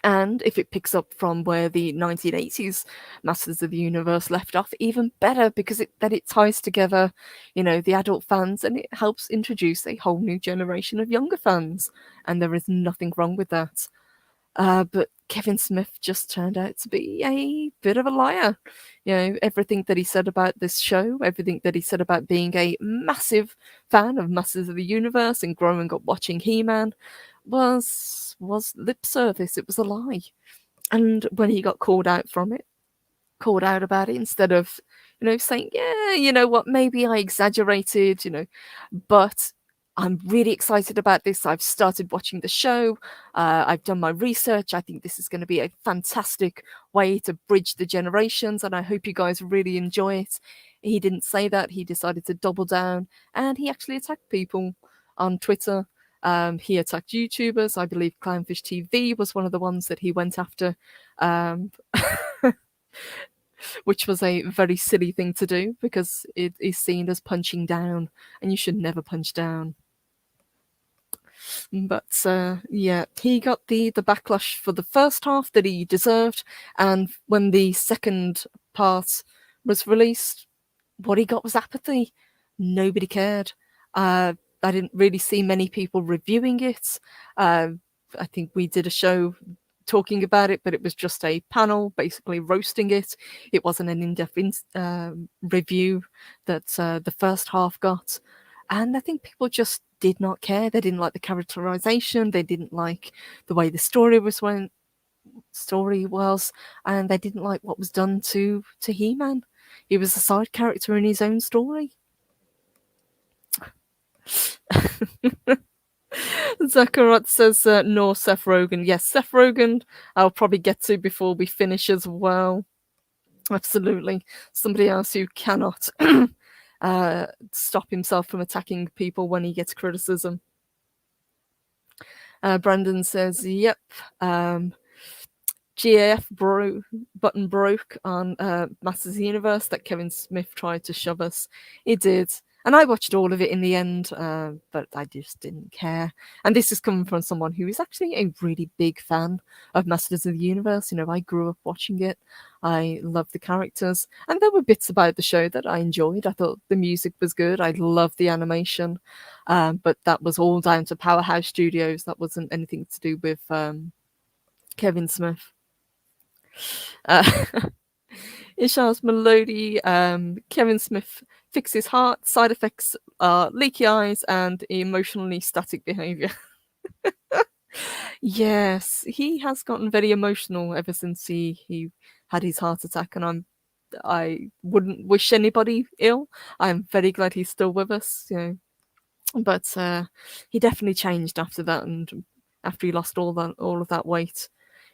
And if it picks up from where the 1980s Masters of the Universe left off, even better, because it ties together, the adult fans, and it helps introduce a whole new generation of younger fans. And there is nothing wrong with that. But Kevin Smith just turned out to be a bit of a liar. Everything that he said about this show, everything that he said about being a massive fan of Masters of the Universe and growing up watching He-Man was lip service. It was a lie. And when he got called out about it, instead of, saying, yeah, you know what, maybe I exaggerated, but I'm really excited about this. I've started watching the show. I've done my research. I think this is going to be a fantastic way to bridge the generations, and I hope you guys really enjoy it. He didn't say that. He decided to double down, and he actually attacked people on Twitter. He attacked YouTubers. I believe Clownfish TV was one of the ones that he went after, which was a very silly thing to do because it is seen as punching down, and you should never punch down. But yeah, he got the backlash for the first half that he deserved, and when the second part was released, what he got was apathy. Nobody cared. I didn't really see many people reviewing it. I think we did a show talking about it, but it was just a panel basically roasting it. It wasn't an in-depth review that the first half got. And I think people just did not care. They didn't like the characterization. They didn't like the way the story was, and they didn't like what was done to He-Man. He was a side character in his own story. Zakarat says no, Seth Rogen. Yes, Seth Rogen I'll probably get to before we finish as well. Absolutely. Somebody else who cannot stop himself from attacking people when he gets criticism. Brandon says, yep. GAF button broke on Masters of the Universe that Kevin Smith tried to shove us. It did. And I watched all of it in the end, but I just didn't care. And this is coming from someone who is actually a really big fan of Masters of the Universe. You know, I grew up watching it. I loved the characters. And there were bits about the show that I enjoyed. I thought the music was good. I loved the animation. But that was all down to Powerhouse Studios. That wasn't anything to do with Kevin Smith. Ishar's Melody, Kevin Smith fixes heart, side effects are leaky eyes and emotionally static behavior. Yes, he has gotten very emotional ever since he had his heart attack, and I wouldn't wish anybody ill. I'm very glad he's still with us, you know. But he definitely changed after that, and after he lost all of that weight.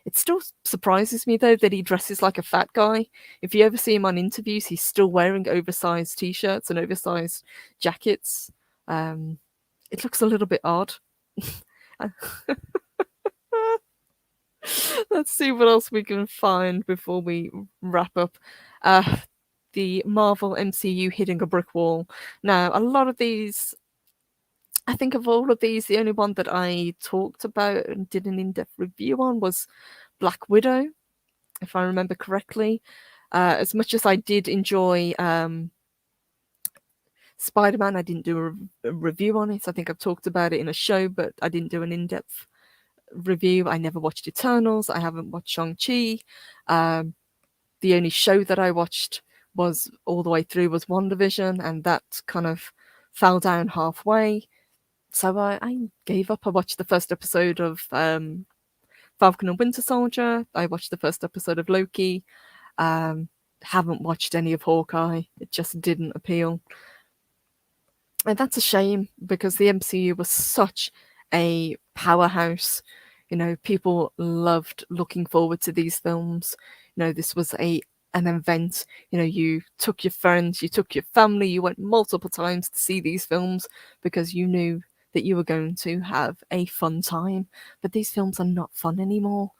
It still surprises me, though, that he dresses like a fat guy. If you ever see him on interviews, he's still wearing oversized T-shirts and oversized jackets. It looks a little bit odd. Let's see what else we can find before we wrap up. The Marvel MCU hitting a brick wall. Now, a lot of these... I think of all of these, the only one that I talked about and did an in-depth review on was Black Widow, if I remember correctly. As much as I did enjoy Spider-Man, I didn't do a review on it. I think I've talked about it in a show, but I didn't do an in-depth review. I never watched Eternals. I haven't watched Shang-Chi. The only show that I watched was all the way through was WandaVision, and that kind of fell down halfway. So I gave up. I watched the first episode of Falcon and Winter Soldier. I watched the first episode of Loki. Haven't watched any of Hawkeye. It just didn't appeal. And that's a shame because the MCU was such a powerhouse. You know, people loved looking forward to these films. You know, this was an event. You know, you took your friends, you took your family, you went multiple times to see these films because you knew that you were going to have a fun time. But these films are not fun anymore.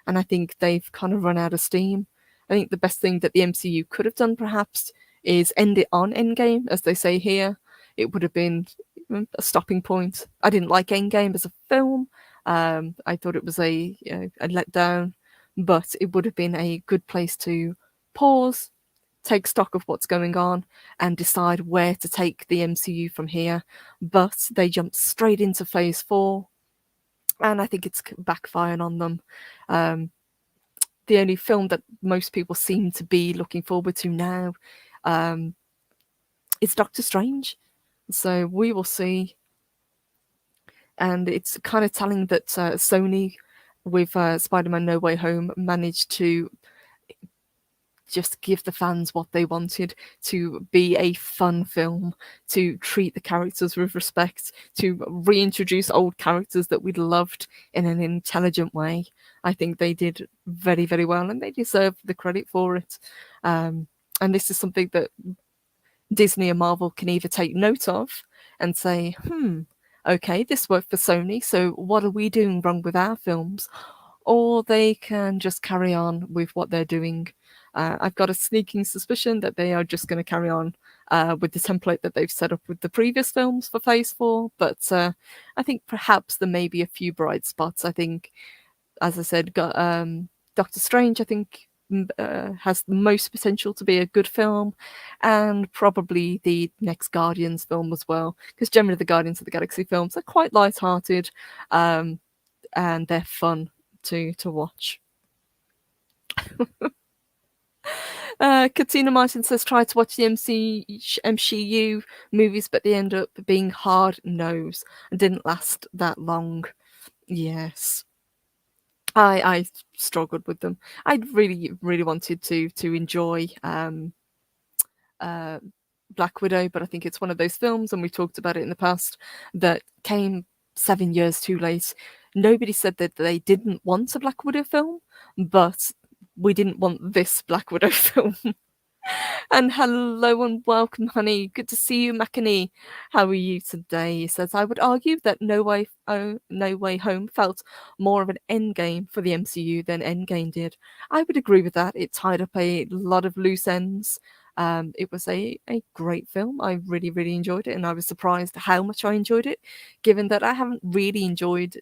And I think they've kind of run out of steam. I think the best thing that the MCU could have done perhaps is end it on Endgame, as they say here. It would have been a stopping point. I didn't like Endgame as a film. I thought it was a letdown, but it would have been a good place to pause, take stock of what's going on, and decide where to take the MCU from here. But they jumped straight into Phase 4, and I think it's backfiring on them. The only film that most people seem to be looking forward to now is Doctor Strange. So we will see. And it's kind of telling that Sony, with Spider-Man No Way Home, managed to just give the fans what they wanted, to be a fun film, to treat the characters with respect, to reintroduce old characters that we'd loved in an intelligent way. I think they did very, very well, and they deserve the credit for it. And this is something that Disney and Marvel can either take note of and say, okay, this worked for Sony, so what are we doing wrong with our films? Or they can just carry on with what they're doing. I've got a sneaking suspicion that they are just going to carry on with the template that they've set up with the previous films for Phase 4, but I think perhaps there may be a few bright spots. I think, as I said, got Doctor Strange, I think, has the most potential to be a good film, and probably the next Guardians film as well, because generally the Guardians of the Galaxy films are quite light-hearted, and they're fun to watch. Katina Martin says try to watch the MCU movies, but they end up being hard nose and didn't last that long. Yes. I struggled with them. I really wanted to enjoy uh, Black Widow, but I think it's one of those films, and we talked about it in the past, that came 7 years too late. Nobody said that they didn't want a Black Widow film, but we didn't want this Black Widow film. And hello and welcome, honey. Good to see you, Makani. How are you today? He says, I would argue that No Way Home felt more of an endgame for the MCU than Endgame did. I would agree with that. It tied up a lot of loose ends. It was a great film. I really enjoyed it, and I was surprised how much I enjoyed it, given that I haven't really enjoyed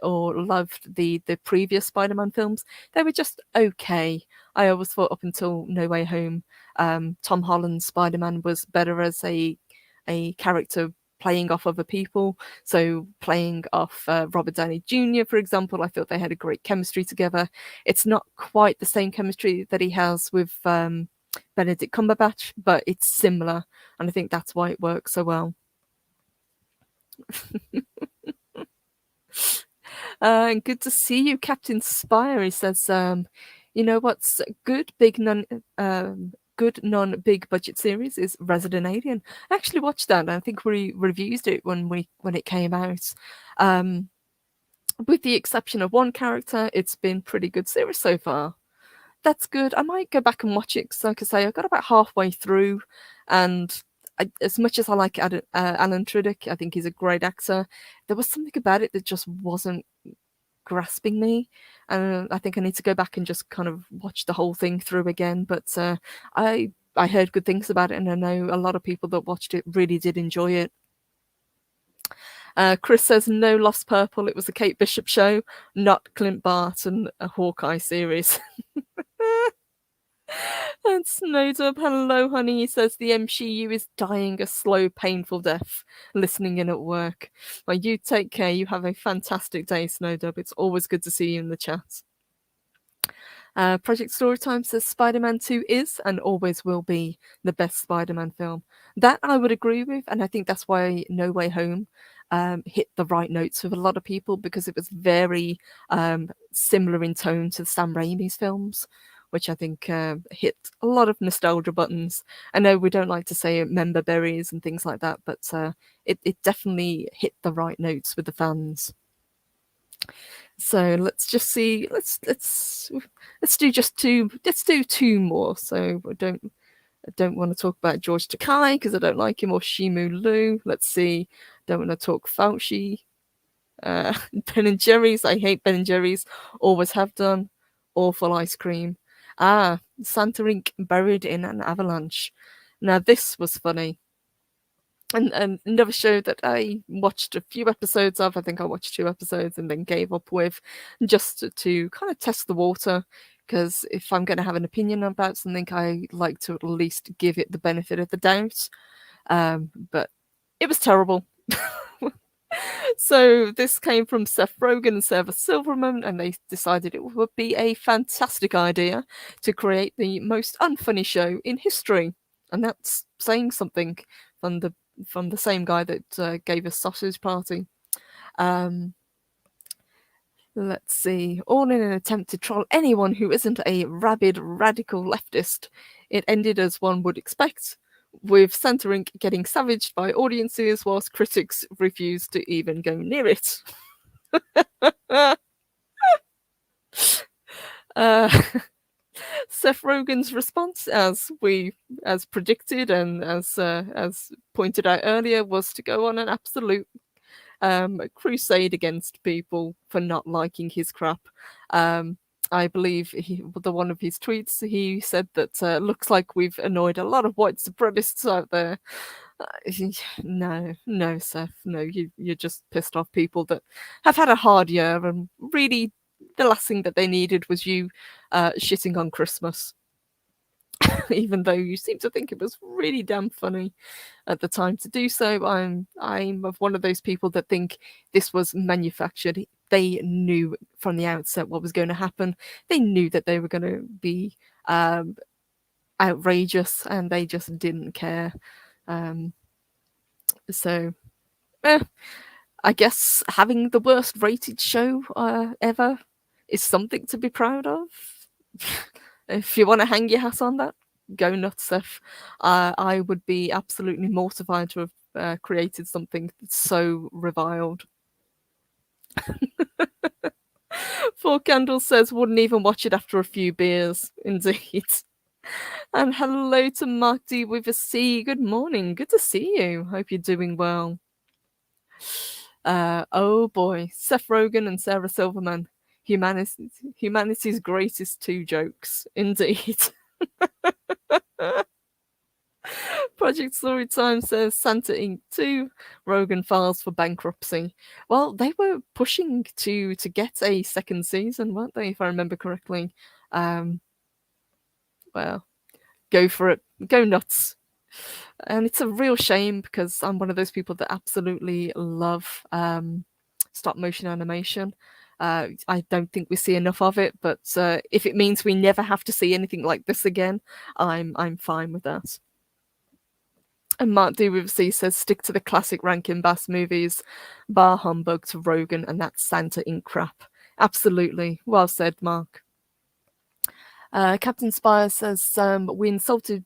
or loved the previous Spider-Man films. They were just okay. I always thought up until No Way Home, Tom Holland's Spider-Man was better as a character playing off other people. So playing off Robert Downey Jr., for example, I thought they had a great chemistry together. It's not quite the same chemistry that he has with Benedict Cumberbatch, but it's similar, and I think that's why it works so well. And good to see you, Captain Spire. He says, you know what's good, good non-big budget series is Resident Alien. I actually watched that, and I think we reviewed it when it came out. With the exception of one character, it's been pretty good series so far. That's good. I might go back and watch it, because like I say, I got about halfway through, and as much as I like Alan Tudyk, I think he's a great actor, there was something about it that just wasn't grasping me, and I think I need to go back and just kind of watch the whole thing through again. But I heard good things about it, and I know a lot of people that watched it really did enjoy it. Chris says no Lost Purple, it was a Kate Bishop show, not Clint Barton, a Hawkeye series. And Snowdub, hello honey, he says the MCU is dying a slow, painful death, listening in at work. Well, you take care, you have a fantastic day, Snowdub. It's always good to see you in the chat. Project Storytime says Spider-Man 2 is and always will be the best Spider-Man film. That I would agree with, and I think that's why No Way Home hit the right notes with a lot of people, because it was very similar in tone to Sam Raimi's films, which I think hit a lot of nostalgia buttons. I know we don't like to say member berries and things like that, but it definitely hit the right notes with the fans. So let's just see. Let's do just two. Let's do two more. So I don't want to talk about George Takei because I don't like him, or Shimu Lu. Let's see. Don't want to talk Fauci. Ben and Jerry's. I hate Ben and Jerry's. Always have done. Awful ice cream. Santa Ink buried in an avalanche. Now this was funny. And another show that I watched a few episodes of, I think I watched 2 episodes and then gave up with, just to kind of test the water, because if I'm going to have an opinion about something, I like to at least give it the benefit of the doubt. But it was terrible. So this came from Seth Rogen and Sarah Silverman, and they decided it would be a fantastic idea to create the most unfunny show in history. And that's saying something from the same guy that gave us Sausage Party. Let's see. All in an attempt to troll anyone who isn't a rabid radical leftist. It ended as one would expect, with Santa Inc. getting savaged by audiences whilst critics refused to even go near it. Seth Rogen's response, as predicted and as pointed out earlier, was to go on an absolute crusade against people for not liking his crap. I believe one of his tweets, he said that looks like we've annoyed a lot of white supremacists out there. No, Seth, no, you're just pissed off people that have had a hard year, and really the last thing that they needed was you shitting on Christmas. Even though you seem to think it was really damn funny at the time to do so. I'm of one of those people that think this was manufactured. They knew from the outset what was going to happen. They knew that they were going to be outrageous, and they just didn't care. So, I guess having the worst rated show ever is something to be proud of. If you want to hang your hat on that, go nuts, Seth. I would be absolutely mortified to have created something so reviled. Four Candles says, wouldn't even watch it after a few beers. Indeed. And hello to Mark D with a C. Good morning. Good to see you. Hope you're doing well. Oh boy. Seth Rogen and Sarah Silverman. Humanity's greatest two jokes. Indeed. Project Storytime says Santa Inc. 2, Rogan files for bankruptcy. Well, they were pushing to get a second season, weren't they, if I remember correctly? Well, go for it. Go nuts. And it's a real shame because I'm one of those people that absolutely love stop motion animation. I don't think we see enough of it, but if it means we never have to see anything like this again, I'm fine with that. And Mark D with C says, stick to the classic Rankin Bass movies, bar humbug to Rogan and that Santa Inc. crap. Absolutely. Well said, Mark. Captain Spire says, we insulted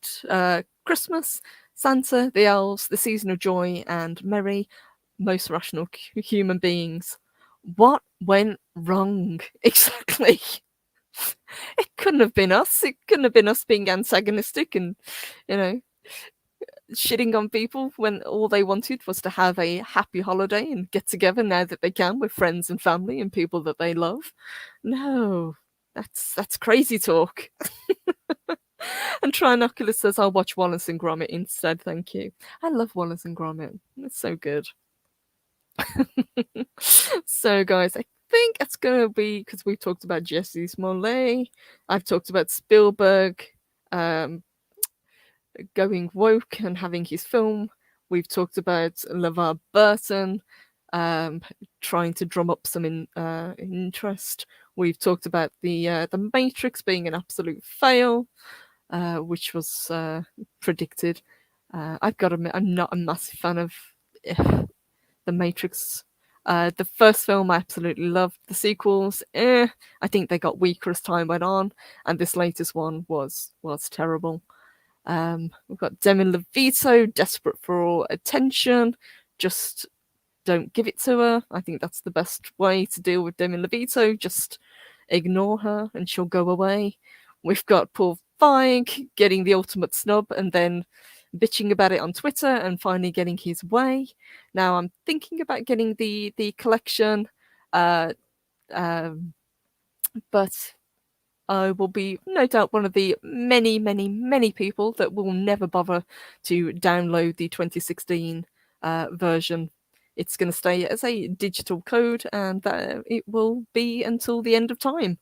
Christmas, Santa, the elves, the season of joy, and merry, most rational human beings. What went wrong? Exactly. It couldn't have been us. It couldn't have been us being antagonistic and, shitting on people when all they wanted was to have a happy holiday and get together now that they can with friends and family and people that they love. No, that's crazy talk. And Trinoculus says, I'll watch Wallace and Gromit instead, thank you. I love Wallace and Gromit. It's so good. So, guys, I think it's going to be, because we've talked about Jesse Smollett, I've talked about Spielberg, going woke and having his film. We've talked about LeVar Burton trying to drum up some interest. We've talked about the Matrix being an absolute fail, which was predicted. I've got to admit, I'm not a massive fan of the Matrix. The first film I absolutely loved. The sequels, I think they got weaker as time went on, and this latest one was terrible. We've got Demi Lovato, desperate for attention. Just don't give it to her. I think that's the best way to deal with Demi Lovato. Just ignore her and she'll go away. We've got Paul Feig getting the ultimate snub and then bitching about it on Twitter and finally getting his way. Now I'm thinking about getting the collection, but I will be no doubt one of the many, many, many people that will never bother to download the 2016 version. It's going to stay as a digital code, and it will be until the end of time.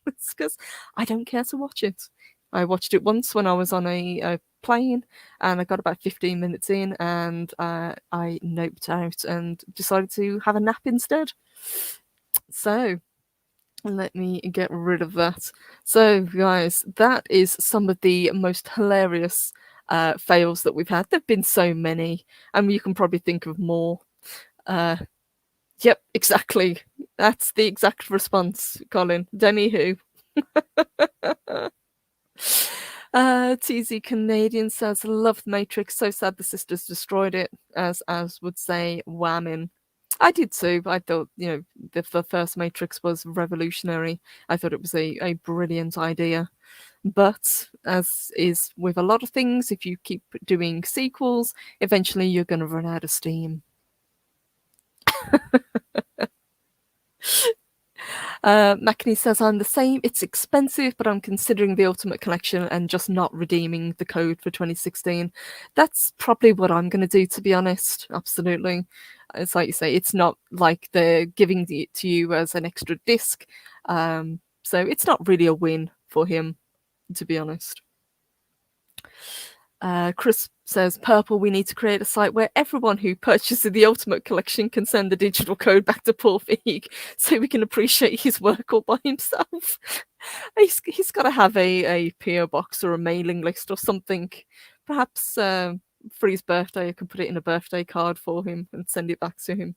It's because I don't care to watch it. I watched it once when I was on a plane, and I got about 15 minutes in, and I noped out and decided to have a nap instead. So let me get rid of that. So, guys, that is some of the most hilarious fails that we've had. There have been so many, and you can probably think of more. Yep, exactly. That's the exact response, Colin. Demi who? TZ Canadian says, love the Matrix. So sad the sisters destroyed it, as would say whamming. I did too. I thought, the first Matrix was revolutionary. I thought it was a brilliant idea. But as is with a lot of things, if you keep doing sequels, eventually you're going to run out of steam. Makini says, I'm the same. It's expensive, but I'm considering the Ultimate Collection and just not redeeming the code for 2016. That's probably what I'm going to do, to be honest. Absolutely. It's like you say, it's not like they're giving it to you as an extra disc. So it's not really a win for him, to be honest. Chris says, Purple, we need to create a site where everyone who purchases the Ultimate Collection can send the digital code back to Paul Feig so we can appreciate his work all by himself. He's got to have a PO box or a mailing list or something. Perhaps for his birthday, I can put it in a birthday card for him and send it back to him.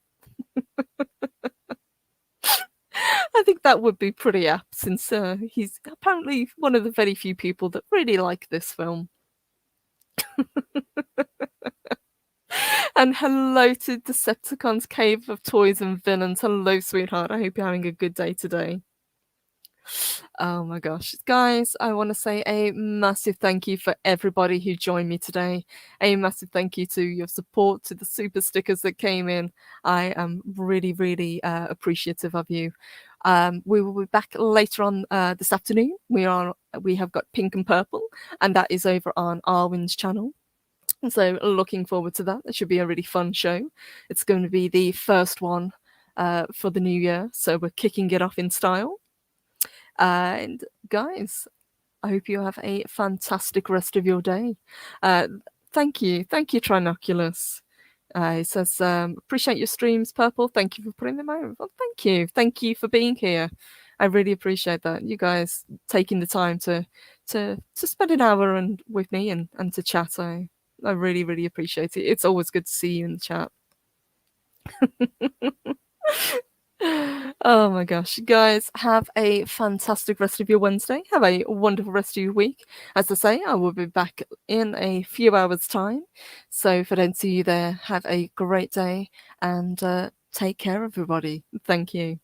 I think that would be pretty apt since he's apparently one of the very few people that really like this film. And hello to Decepticon's Cave of Toys and Villains. Hello, sweetheart. I hope you're having a good day today. Oh my gosh. Guys, I want to say a massive thank you for everybody who joined me today. A massive thank you to your support, to the super stickers that came in. I am really, really appreciative of you. We will be back later on this afternoon. We have got Pink and Purple, and that is over on Arwen's channel. So looking forward to that. It should be a really fun show. It's going to be the first one for the new year, so we're kicking it off in style. And guys, I hope you have a fantastic rest of your day. Thank you, Trinoculus. It says, appreciate your streams, Purple. Thank you for putting them out. Well, thank you for being here. I really appreciate that. You guys taking the time to spend an hour with me and to chat. I really, really appreciate it. It's always good to see you in the chat. Oh my gosh. Guys, have a fantastic rest of your Wednesday. Have a wonderful rest of your week. As I say, I will be back in a few hours' time. So if I don't see you there, have a great day and take care, everybody. Thank you.